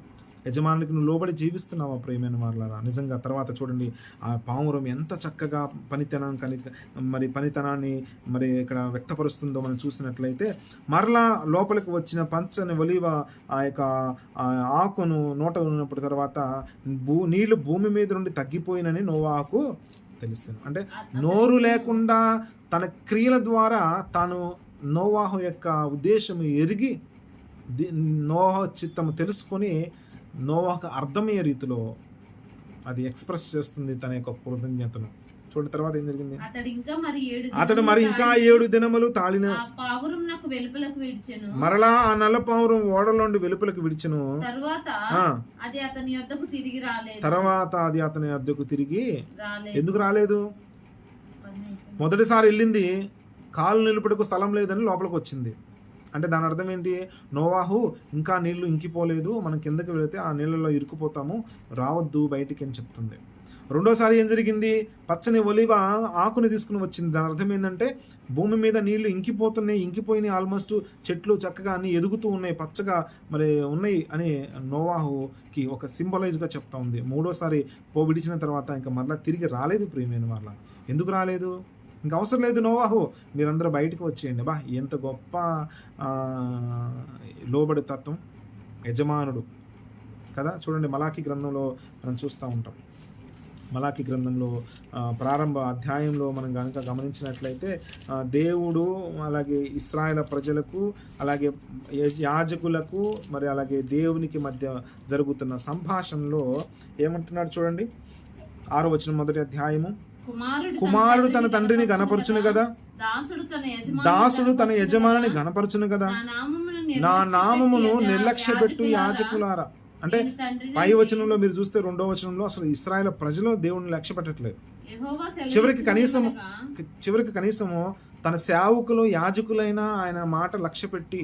యజమానునికి నువ్వు లోబడి జీవిస్తున్నావా ప్రియమైన వాళ్ళారా? నిజంగా తర్వాత చూడండి, ఆ పావురం ఎంత చక్కగా పనితనాన్ని మరి ఇక్కడ వ్యక్తపరుస్తుందో మనం చూసినట్లయితే, మరలా లోపలికి వచ్చిన పంచని ఒలీవ ఆ యొక్క ఆకును నోట ఉన్నప్పుడు తర్వాత నీళ్లు భూమి మీద నుండి తగ్గిపోయినని నోవాహుకు తెలిసింది. అంటే నోరు లేకుండా తన క్రియల ద్వారా తాను నోవాహు యొక్క ఉద్దేశం ఎరిగి నోవాహు చిత్తము తెలుసుకొని నోవాహుకు అర్థమయ్యే రీతిలో అది ఎక్స్ప్రెస్ చేస్తుంది తన యొక్క కృతజ్ఞతను. చూడండి తర్వాత ఏం జరిగింది, అతడు మరి ఇంకా 7 దినములు తాళిన మరలా ఆ నల్ల పావురం ఓడలోండి వెలుపలకు విడిచెను. తర్వాత అది అతని యొద్దకు తిరిగి ఎందుకు రాలేదు? మొదటిసారి వెళ్ళింది, కాలు నిలుపుటకు స్థలం లేదని లోపలికి వచ్చింది. అంటే దాని అర్థం ఏంటి, నోవాహు ఇంకా నీళ్లు ఇంకిపోలేదు, మనం కిందకి వెళితే ఆ నీళ్ళలో ఇరుక్కుపోతాము, రావద్దు బయటికి అని చెప్తుంది. రెండోసారి ఏం జరిగింది, పచ్చని ఒలివ ఆకుని తీసుకుని వచ్చింది. దాని అర్థం ఏంటంటే భూమి మీద నీళ్లు ఇంకిపోయినాయి, ఆల్మోస్ట్ చెట్లు చక్కగా అన్ని ఎదుగుతూ ఉన్నాయి, పచ్చగా మరి ఉన్నాయి అని నోవాహుకి ఒక సింబలైజ్గా చెప్తా ఉంది. మూడోసారి విడిచిన తర్వాత ఇంకా మరలా తిరిగి రాలేదు ప్రియమైన వాళ్ళ. ఎందుకు రాలేదు? ఇంకా అవసరం లేదు నోవాహు, మీరందరూ బయటకు వచ్చేయండి. ఎంత గొప్ప లోబడి తత్వం, యజమానుడు కదా. చూడండి మలాకి గ్రంథంలో మనం చూస్తూ ఉంటాం. మలాకి గ్రంథంలో ప్రారంభ అధ్యాయంలో మనం కనుక గమనించినట్లయితే దేవుడు అలాగే ఇశ్రాయేలు ప్రజలకు అలాగే యాజకులకు మరి అలాగే దేవునికి మధ్య జరుగుతున్న సంభాషణలో ఏమంటున్నాడు చూడండి, 6వ వచనం మొదటి అధ్యాయము. కుమారుడు తన తండ్రిని గణపరచును కదా, దాసుడు తన యజమానిని గణపరచును కదా, నా నామమును నిర్లక్ష్యపెట్టు యాజకులారా. అంటే పై వచనంలో మీరు చూస్తే 2వ వచనంలో అసలు ఇశ్రాయేలు ప్రజలు దేవుడిని లక్ష్య పెట్టట్లేదు. చివరికి కనీసము తన సేవకులు యాజకులైన ఆయన మాట లక్ష్య పెట్టి,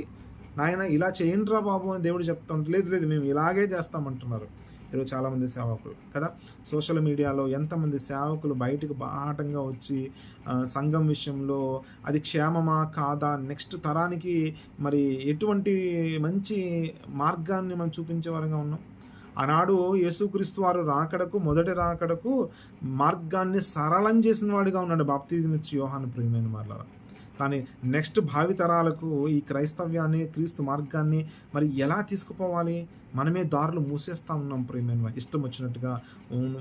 నాయన ఇలా చేయండిరా బాబు అని దేవుడు చెప్తా ఉంటే, లేదు మేము ఇలాగే చేస్తామంటున్నారు ఈరోజు చాలామంది సేవకులు కదా. సోషల్ మీడియాలో ఎంతమంది సేవకులు బయటకు బాహటంగా వచ్చి సంఘం విషయంలో అది క్షేమమా కాదా, నెక్స్ట్ తరానికి మరి ఎటువంటి మంచి మార్గాన్ని మనం చూపించే వారంగా ఉన్నాం. ఆనాడు యేసుక్రీస్తు వారు మొదటి రాకడకు మార్గాన్ని సరళం చేసిన వాడిగా ఉన్నాడు బాప్తిజం ఇచ్చి యోహాను. ప్రియమైన వాళ్ళ కానీ నెక్స్ట్ భావితరాలకు ఈ క్రైస్తవ్యాన్ని, క్రీస్తు మార్గాన్ని మరి ఎలా తీసుకుపోవాలి? మనమే దారులు మూసేస్తూ ఉన్నాం ప్రియమైన. ఇష్టం వచ్చినట్టుగా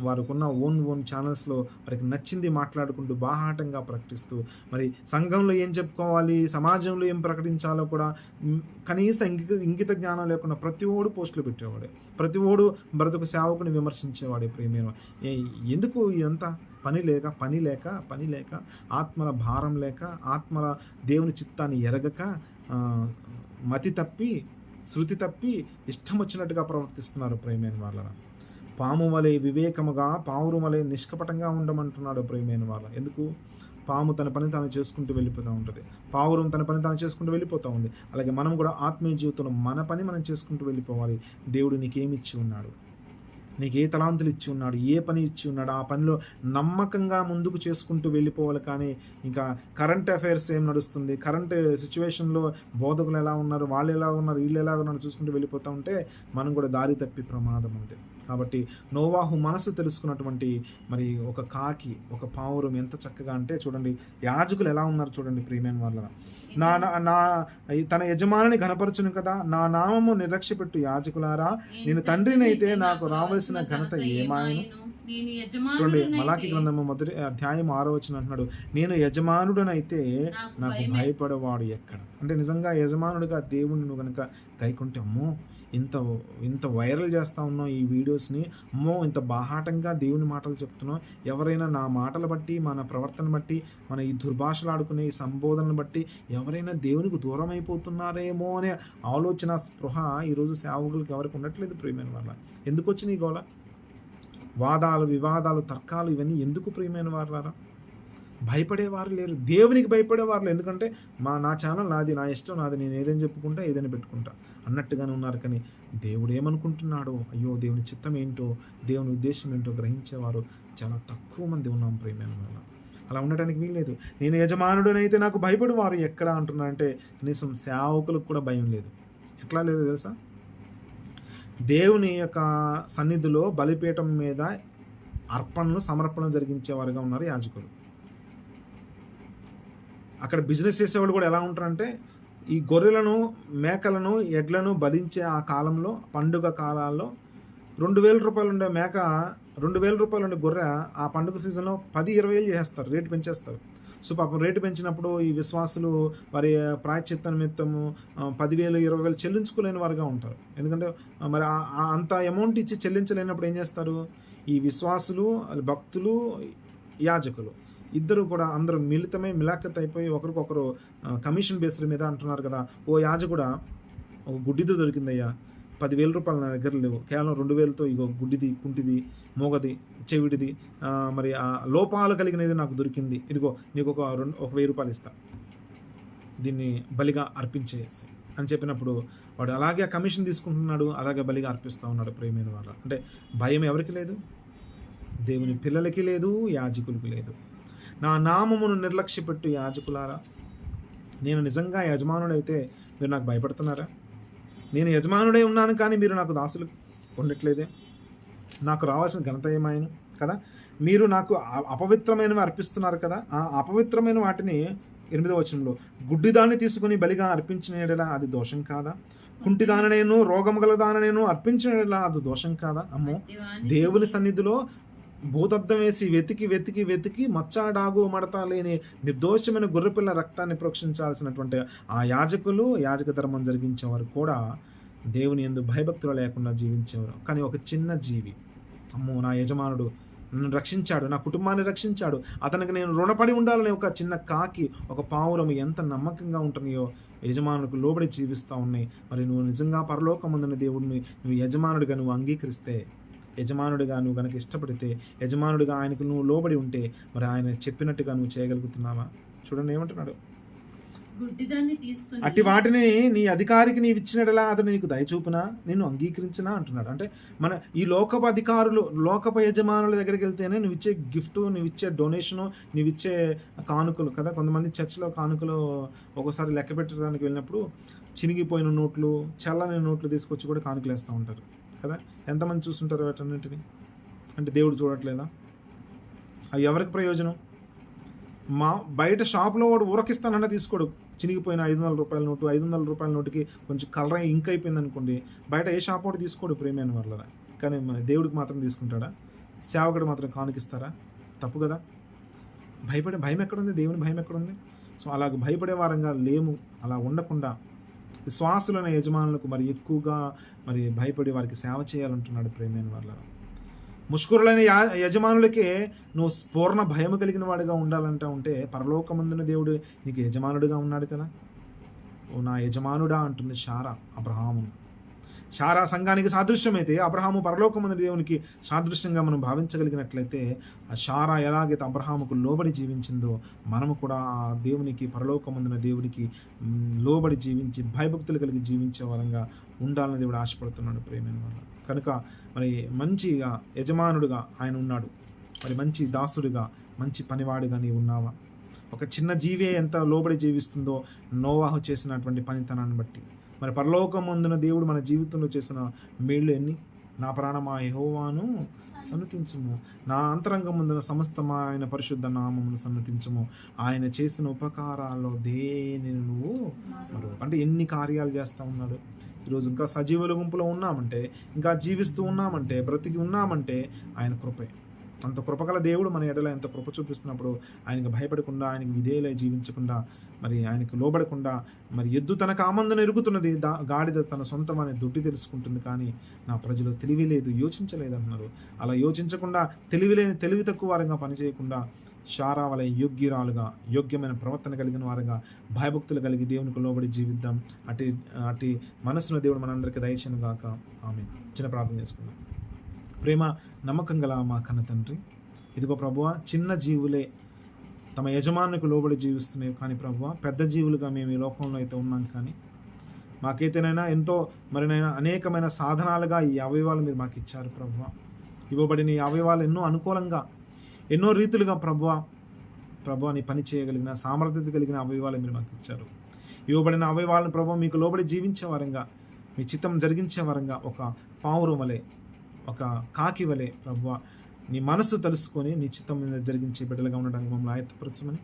వారికి ఉన్న ఓన్ ఛానల్స్లో వారికి నచ్చింది మాట్లాడుకుంటూ బాహాటంగా ప్రకటిస్తూ మరి సంఘంలో ఏం చెప్పుకోవాలి, సమాజంలో ఏం ప్రకటించాలో కూడా కనీస ఇంగిత జ్ఞానం లేకుండా ప్రతి ఓడు పోస్టులు పెట్టేవాడే, ప్రతి ఓడు బ్రతుకు సేవకుని విమర్శించేవాడే ప్రియమైన. ఎందుకు ఇదంతా? పని లేక ఆత్మల భారం లేక, ఆత్మల దేవుని చిత్తాన్ని ఎరగక, మతి తప్పి, శృతి తప్పి ఇష్టం వచ్చినట్టుగా ప్రవర్తిస్తున్నారు ప్రియమైన వాళ్ళ. పాము వలె వివేకముగా, పావురం వలె నిష్కపటంగా ఉండమంటున్నాడు ప్రియమైన వాళ్ళ. ఎందుకు? పాము తన పని తాను చేసుకుంటూ వెళ్ళిపోతూ ఉంటుంది, పావురం తన పని తాను చేసుకుంటూ వెళ్ళిపోతూ ఉంది. అలాగే మనం కూడా ఆత్మీయ జీవితంలో మన పని మనం చేసుకుంటూ వెళ్ళిపోవాలి. దేవుడు నీకేమి ఇచ్చి ఉన్నాడు, నీకు ఏ తలాంతులు ఇచ్చి ఉన్నాడు, ఏ పని ఇచ్చి ఉన్నాడు, ఆ పనిలో నమ్మకంగా ముందుకు చేసుకుంటూ వెళ్ళిపోవాలి. కానీ ఇంకా కరెంట్ అఫైర్స్ ఏం నడుస్తుంది, కరెంట్ సిచ్యువేషన్లో బోధకులు ఎలా ఉన్నారు, వాళ్ళు ఎలా ఉన్నారు, వీళ్ళు ఎలా ఉన్నారు చూసుకుంటూ వెళ్ళిపోతూ ఉంటే మనం కూడా దారి తప్పి ప్రమాదం ఉంది. కాబట్టి నోవాహు మనసు తెలుసుకున్నటువంటి మరి ఒక కాకి, ఒక పావురం ఎంత చక్కగా అంటే చూడండి, యాజకులు ఎలా ఉన్నారు చూడండి ప్రియమైన వాళ్ళ. తన యజమానిని ఘనపరచును కదా, నా నామము నిర్లక్ష్యపెట్టు యాజకులారా, నేను తండ్రినైతే నాకు రావాల్సిన ఘనత ఏమాయను. నేను చూడండి, యజమానుడనైతే మలాకి గ్రంథము 1:6 అంటున్నాడు, నేను యజమానుడనైతే నాకు భయపడేవాడు ఎక్కడ. అంటే నిజంగా యజమానుడిగా దేవుడిని నువ్వు కనుక గైకుంటే, అమ్మో ఇంత ఇంత వైరల్ చేస్తూ ఉన్నాం ఈ వీడియోస్ని, అమ్మో ఇంత బాహాటంగా దేవుని మాటలు చెప్తున్నాం, ఎవరైనా నా మాటలు బట్టి మన ప్రవర్తన బట్టి మన ఈ దుర్భాషలు ఆడుకునే ఈ సంబోధనలు బట్టి ఎవరైనా దేవునికి దూరం అయిపోతున్నారేమో అనే ఆలోచన స్పృహ ఈరోజు సేవకులకు ఎవరికి ఉండట్లేదు ప్రియమైన వాళ్ళ. ఎందుకు వచ్చిన ఈ గోళ? వాదాలు, వివాదాలు, తర్కాలు ఇవన్నీ ఎందుకు ప్రియమైన వారు? భయపడేవారు లేరు, దేవునికి భయపడేవారు లేరు. ఎందుకంటే నా ఛానల్ నాది, నా ఇష్టం నాది, నేను ఏదైనా చెప్పుకుంటా ఏదైనా పెట్టుకుంటా అన్నట్టుగానే ఉన్నారు. కానీ దేవుడు ఏమనుకుంటున్నాడో, అయ్యో దేవుని చిత్తం ఏంటో, దేవుని ఉద్దేశం ఏంటో గ్రహించేవారు చాలా తక్కువ మంది ఉన్నాం ప్రియమైన వాళ్ళ. అలా ఉండటానికి వీల్లేదు. నేను యజమానుడనైతే నాకు భయపడేవారు ఎక్కడ అంటున్నా అంటే, కనీసం సేవకులకు కూడా భయం లేదు. ఎట్లా లేదు తెలుసా? దేవుని యొక్క సన్నిధిలో బలిపీఠం మీద అర్పణలు సమర్పణలు జరిగించేవారుగా ఉన్నారు యాజకులు. అక్కడ బిజినెస్ చేసేవాళ్ళు కూడా ఎలా ఉంటారంటే, ఈ గొర్రెలను, మేకలను, ఎడ్లను బలించే ఆ కాలంలో, పండుగ కాలాల్లో 2,000 రూపాయలు ఉండే మేక, 2,000 రూపాయలు ఉండే గొర్రె ఆ పండుగ సీజన్లో 10,000-20,000 చేస్తారు, రేటు పెంచేస్తారు. సో పాపం రేటు పెంచినప్పుడు ఈ విశ్వాసులు వారి ప్రాయశ్చిత్త నిమిత్తము 10,000, 20,000 చెల్లించుకోలేని వారుగా ఉంటారు. ఎందుకంటే మరి అంత అమౌంట్ ఇచ్చి చెల్లించలేనప్పుడు ఏం చేస్తారు? ఈ విశ్వాసులు, భక్తులు, యాజకులు ఇద్దరు కూడా అందరూ మిలాఖత్ అయిపోయి ఒకరికొకరు కమిషన్ బేస్డ్ మీద అంటున్నారు కదా, ఓ యాజకుడా ఒక గుడ్డిది దొరికిందయ్యా, 10,000 రూపాయలు నా దగ్గర లేవు, కేవలం 2,000తో ఇగో గుడ్డిది, కుంటిది, మోగది, చెవిటిది, మరి ఆ లోపాలు కలిగినది నాకు దొరికింది, ఇదిగో నీకు ఒక 1,000 రూపాయలు ఇస్తా, దీన్ని బలిగా అర్పించేసి అని చెప్పినప్పుడు వాడు అలాగే కమిషన్ తీసుకుంటున్నాడు, అలాగే బలిగా అర్పిస్తూ ఉన్నాడు ప్రియమైన వాళ్ళ. అంటే భయం ఎవరికి లేదు? దేవుని పిల్లలకి లేదు, యాజకులకి లేదు. నా నామమును నిర్లక్ష్యపెట్టు యాజకులారా, నేను నిజంగా యజమానుడైతే మీరు నాకు భయపడుతున్నారా? నేను యజమానుడై ఉన్నాను కానీ మీరు నాకు దాసులు ఉండట్లేదే. నాకు రావాల్సిన ఘనత ఏమాయను కదా? మీరు నాకు అపవిత్రమైనవి అర్పిస్తున్నారు కదా. ఆ అపవిత్రమైన వాటిని 8వ వచనంలో, గుడ్డిదాన్ని తీసుకుని బలిగా అర్పించిన యెడల అది దోషం కాదా? కుంటిదాననేను, రోగము గలదాననేను అర్పించిన యెడల అది దోషం కాదా? అమ్మో, దేవుని సన్నిధిలో భూతద్దం వేసి వెతికి మచ్చాడాగు మడత లేని నిర్దోషమైన గొర్రెపిల్ల రక్తాన్ని ప్రోక్షించాల్సినటువంటి ఆ యాజకులు, యాజక ధర్మం జరిగించేవారు కూడా దేవుని యందు భయభక్తులు లేకుండా జీవించేవారు. కానీ ఒక చిన్న జీవి, అమ్మో నా యజమానుడు నన్ను రక్షించాడు, నా కుటుంబాన్ని రక్షించాడు, అతనికి నేను రుణపడి ఉండాలని ఒక చిన్న కాకి, ఒక పావురము ఎంత నమ్మకంగా ఉంటున్నాయో యజమానులకు లోబడి జీవిస్తూ ఉన్నాయి. మరి నువ్వు నిజంగా పరలోకమందున దేవుడిని నువ్వు యజమానుడిగా నువ్వు అంగీకరిస్తే, యజమానుడిగా నువ్వు కనుక ఇష్టపడితే, యజమానుడిగా ఆయనకు నువ్వు లోబడి ఉంటే, మరి ఆయన చెప్పినట్టుగా నువ్వు చేయగలుగుతున్నావా? చూడండి ఏమంటున్నాడు, అట్టి వాటిని నీ అధికారికి నీవు ఇచ్చినట్లా అతను నీకు దయచూపునా, నిన్ను అంగీకరించినా అంటున్నాడు. అంటే మన ఈ లోకపు అధికారులు, లోకపు యజమానుల దగ్గరికి వెళ్తేనే నువ్వు ఇచ్చే గిఫ్ట్, నువ్వు ఇచ్చే డొనేషను, నువ్వు ఇచ్చే కానుకలు కదా. కొంతమంది చర్చిలో కానుకలు ఒక్కోసారి లెక్క పెట్టడానికి వెళ్ళినప్పుడు చినిగిపోయిన నోట్లు, చల్లని నోట్లు తీసుకొచ్చి కూడా కానుకలు వేస్తూ ఉంటారు కదా. ఎంతమంది చూస్తుంటారు వాటన్నింటిని? అంటే దేవుడు చూడట్లేదా? అవి ఎవరికి ప్రయోజనం? బయట షాప్లో వాడు ఊరకిస్తానన్నా తీసుకోడు. చినిగిపోయిన 500 రూపాయల నోటు, 500 రూపాయల నోటుకి కొంచెం కలర్ ఇంక్ అయిపోయింది అనుకోండి, బయట ఏ షాప్ వాడు తీసుకోడు ప్రేమైన వాళ్ళ. కానీ దేవుడికి మాత్రం తీసుకుంటాడా? సేవకుడు మాత్రం కానుకిస్తారా? తప్పు కదా. భయం ఎక్కడుంది? దేవుని భయం ఎక్కడుంది? సో అలాగ భయపడే వారంగా లేము. అలా ఉండకుండా విశ్వాసులైన యజమానులకు మరి ఎక్కువగా మరి భయపడి వారికి సేవ చేయాలంటున్నాడు ప్రేమైన వాళ్ళ. ముష్కరులైన యజమానులకే నువ్వు పూర్ణ భయం కలిగిన వాడిగా ఉండాలంటా ఉంటే, పరలోకమందున దేవుడు నీకు యజమానుడిగా ఉన్నాడు కదా. ఓ నా యజమానుడా అంటుంది శారా అబ్రహాము. శారా సంఘానికి సాదృశ్యమైతే, అబ్రహాము పరలోకమందున దేవునికి సాదృశ్యంగా మనం భావించగలిగినట్లయితే, ఆ శారా ఎలాగైతే అబ్రహాముకు లోబడి జీవించిందో, మనము కూడా ఆ దేవునికి, పరలోకమందున దేవుడికి లోబడి జీవించి భయభక్తులు కలిగి జీవించే వారంగా ఉండాలని దేవుడు ఆశపడుతున్నాడు ప్రేమైన వాళ్ళ. కనుక మరి మంచిగా యజమానుడిగా ఆయన ఉన్నాడు, మరి మంచి దాసుడిగా, మంచి పనివాడిగా నీవు ఉన్నావా? ఒక చిన్న జీవే ఎంత లోబడి జీవిస్తుందో నోవాహు చేసినటువంటి పనితనాన్ని బట్టి, మరి పరలోకమందున దేవుడు మన జీవితంలో చేసిన మేళ్ళు ఎన్ని! నా ప్రాణమా యెహోవాను సన్నతించుము, నా అంతరంగమందున సమస్తమా ఆయన పరిశుద్ధ నామమును సన్నతించుము, ఆయన చేసిన ఉపకారాల్లో దేనిని నువ్వు మరో. అంటే ఎన్ని కార్యాలు చేస్తూ ఉన్నాడు. ఈరోజు ఇంకా సజీవుల గుంపులో ఉన్నామంటే, ఇంకా జీవిస్తూ ఉన్నామంటే, బ్రతికి ఉన్నామంటే ఆయన కృపే. అంత కృపగల దేవుడు మన ఎడల ఎంత కృప చూపిస్తున్నప్పుడు ఆయనకు భయపడకుండా, ఆయనకు విధేయులై జీవించకుండా, మరి ఆయనకు లోబడకుండా, మరి ఎద్దు తన కామందును ఎరుగుతున్నది, గాడిద తన సొంతమనే దొడ్డి తెలుసుకుంటుంది, కానీ నా ప్రజలు తెలివి లేదు, యోచించలేదు అంటున్నారు. అలా యోచించకుండా, తెలివి తక్కువ వారంగా పనిచేయకుండా, శారా వలె యోగ్యురాలుగా, యోగ్యమైన ప్రవర్తన కలిగిన వారుగా, భయభక్తులు కలిగి దేవునికి లోబడి జీవిద్దాం. అటు మనసును దేవుడు మనందరికీ దయచేయను గాక. ఆమేన్. చిన్న ప్రార్థన చేసుకుందాం. ప్రేమ నమ్మకం గల మా కన్న తండ్రి, ఇదిగో ప్రభువ, చిన్న జీవులే తమ యజమానులకు లోబడి జీవిస్తున్నాయి, కానీ ప్రభువ పెద్ద జీవులుగా మేము ఈ లోకంలో అయితే ఉన్నాం. కానీ మాకైతేనైనా ఎంతో మరినైనా అనేకమైన సాధనాలుగా ఈ అవయవాలు మీరు మాకు ఇచ్చారు ప్రభువ. ఇవ్వబడిన ఈ అవయవాలు ఎన్నో అనుకూలంగా, ఎన్నో రీతులుగా ప్రభువ నీ పని చేయగలిగిన సామర్థ్యత కలిగిన అవయవాలు మీరు మాకు ఇచ్చారు. ఇవ్వబడిన అవయవాలను ప్రభువ మీకు లోబడి జీవించే వారంగా, మీ చిత్తం జరిగించే వారంగా, ఒక పావురం వలె, ఒక కాకి వలె ప్రభువ నీ మనసు తెలుసుకొని నీ చిత్తం మీద జరిగించే బిడ్డలుగా ఉండడానికి మమ్మల్ని ఆయత్తపరచమని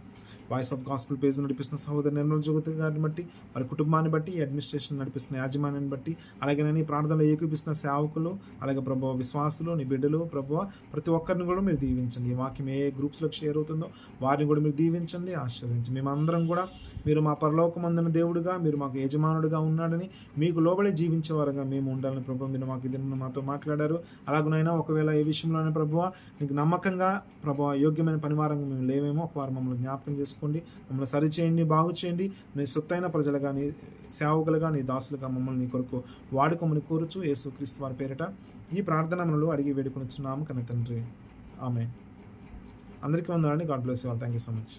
వాయిస్ ఆఫ్ గాస్పుల్ పేజ్ నడిపిస్తున్న సహోదరు నిర్మల జ్యోతి గారిని బట్టి, వారి కుటుంబాన్ని బట్టి, ఈ అడ్మినిస్ట్రేషన్ నడిపిస్తున్న యాజమాన్యాన్ని బట్టి, అలాగే నీ ప్రార్థనలో ఏకీపిస్తున్న సేవకులు, అలాగే ప్రభువ విశ్వాసులు, నీ బిడ్డలు ప్రభువ ప్రతి ఒక్కరిని కూడా మీరు దీవించండి. ఈ వాక్యం ఏ గ్రూప్స్లోకి షేర్ అవుతుందో వారిని కూడా మీరు దీవించండి, ఆశీర్వదించండి. మేమందరం కూడా మీరు మా పరలోకమందున దేవుడుగా, మీరు మాకు యజమానుడిగా ఉన్నాడని, మీకు లోబడి జీవించేవారుగా మేము ఉండాలని ప్రభువ మీరు మాకు ఇది మాతో మాట్లాడారు. అలాగనైనా ఒకవేళ ఏ విషయంలోనే ప్రభువ నీకు నమ్మకంగా ప్రభువ యోగ్యమైన పనివారంగా మేము లేవేమో ఒకవారు మమ్మల్ని జ్ఞాపకం చేసుకోండి, మమ్మల్ని సరిచేయండి, బాగు చేయండి. నీ సొత్తైన ప్రజలుగా, నీ సేవకులుగా, నీ దాసులుగా మమ్మల్ని నీ కొరకు వాడుకోమని కోరుచు యేసుక్రీస్తు వారి పేరిట ఈ ప్రార్థనలు అడిగి వేడుకొనిచున్నాము కన్న తండ్రి. ఆమేన్. అందరికీ వందనాలండి. God bless you all. Thank you so much.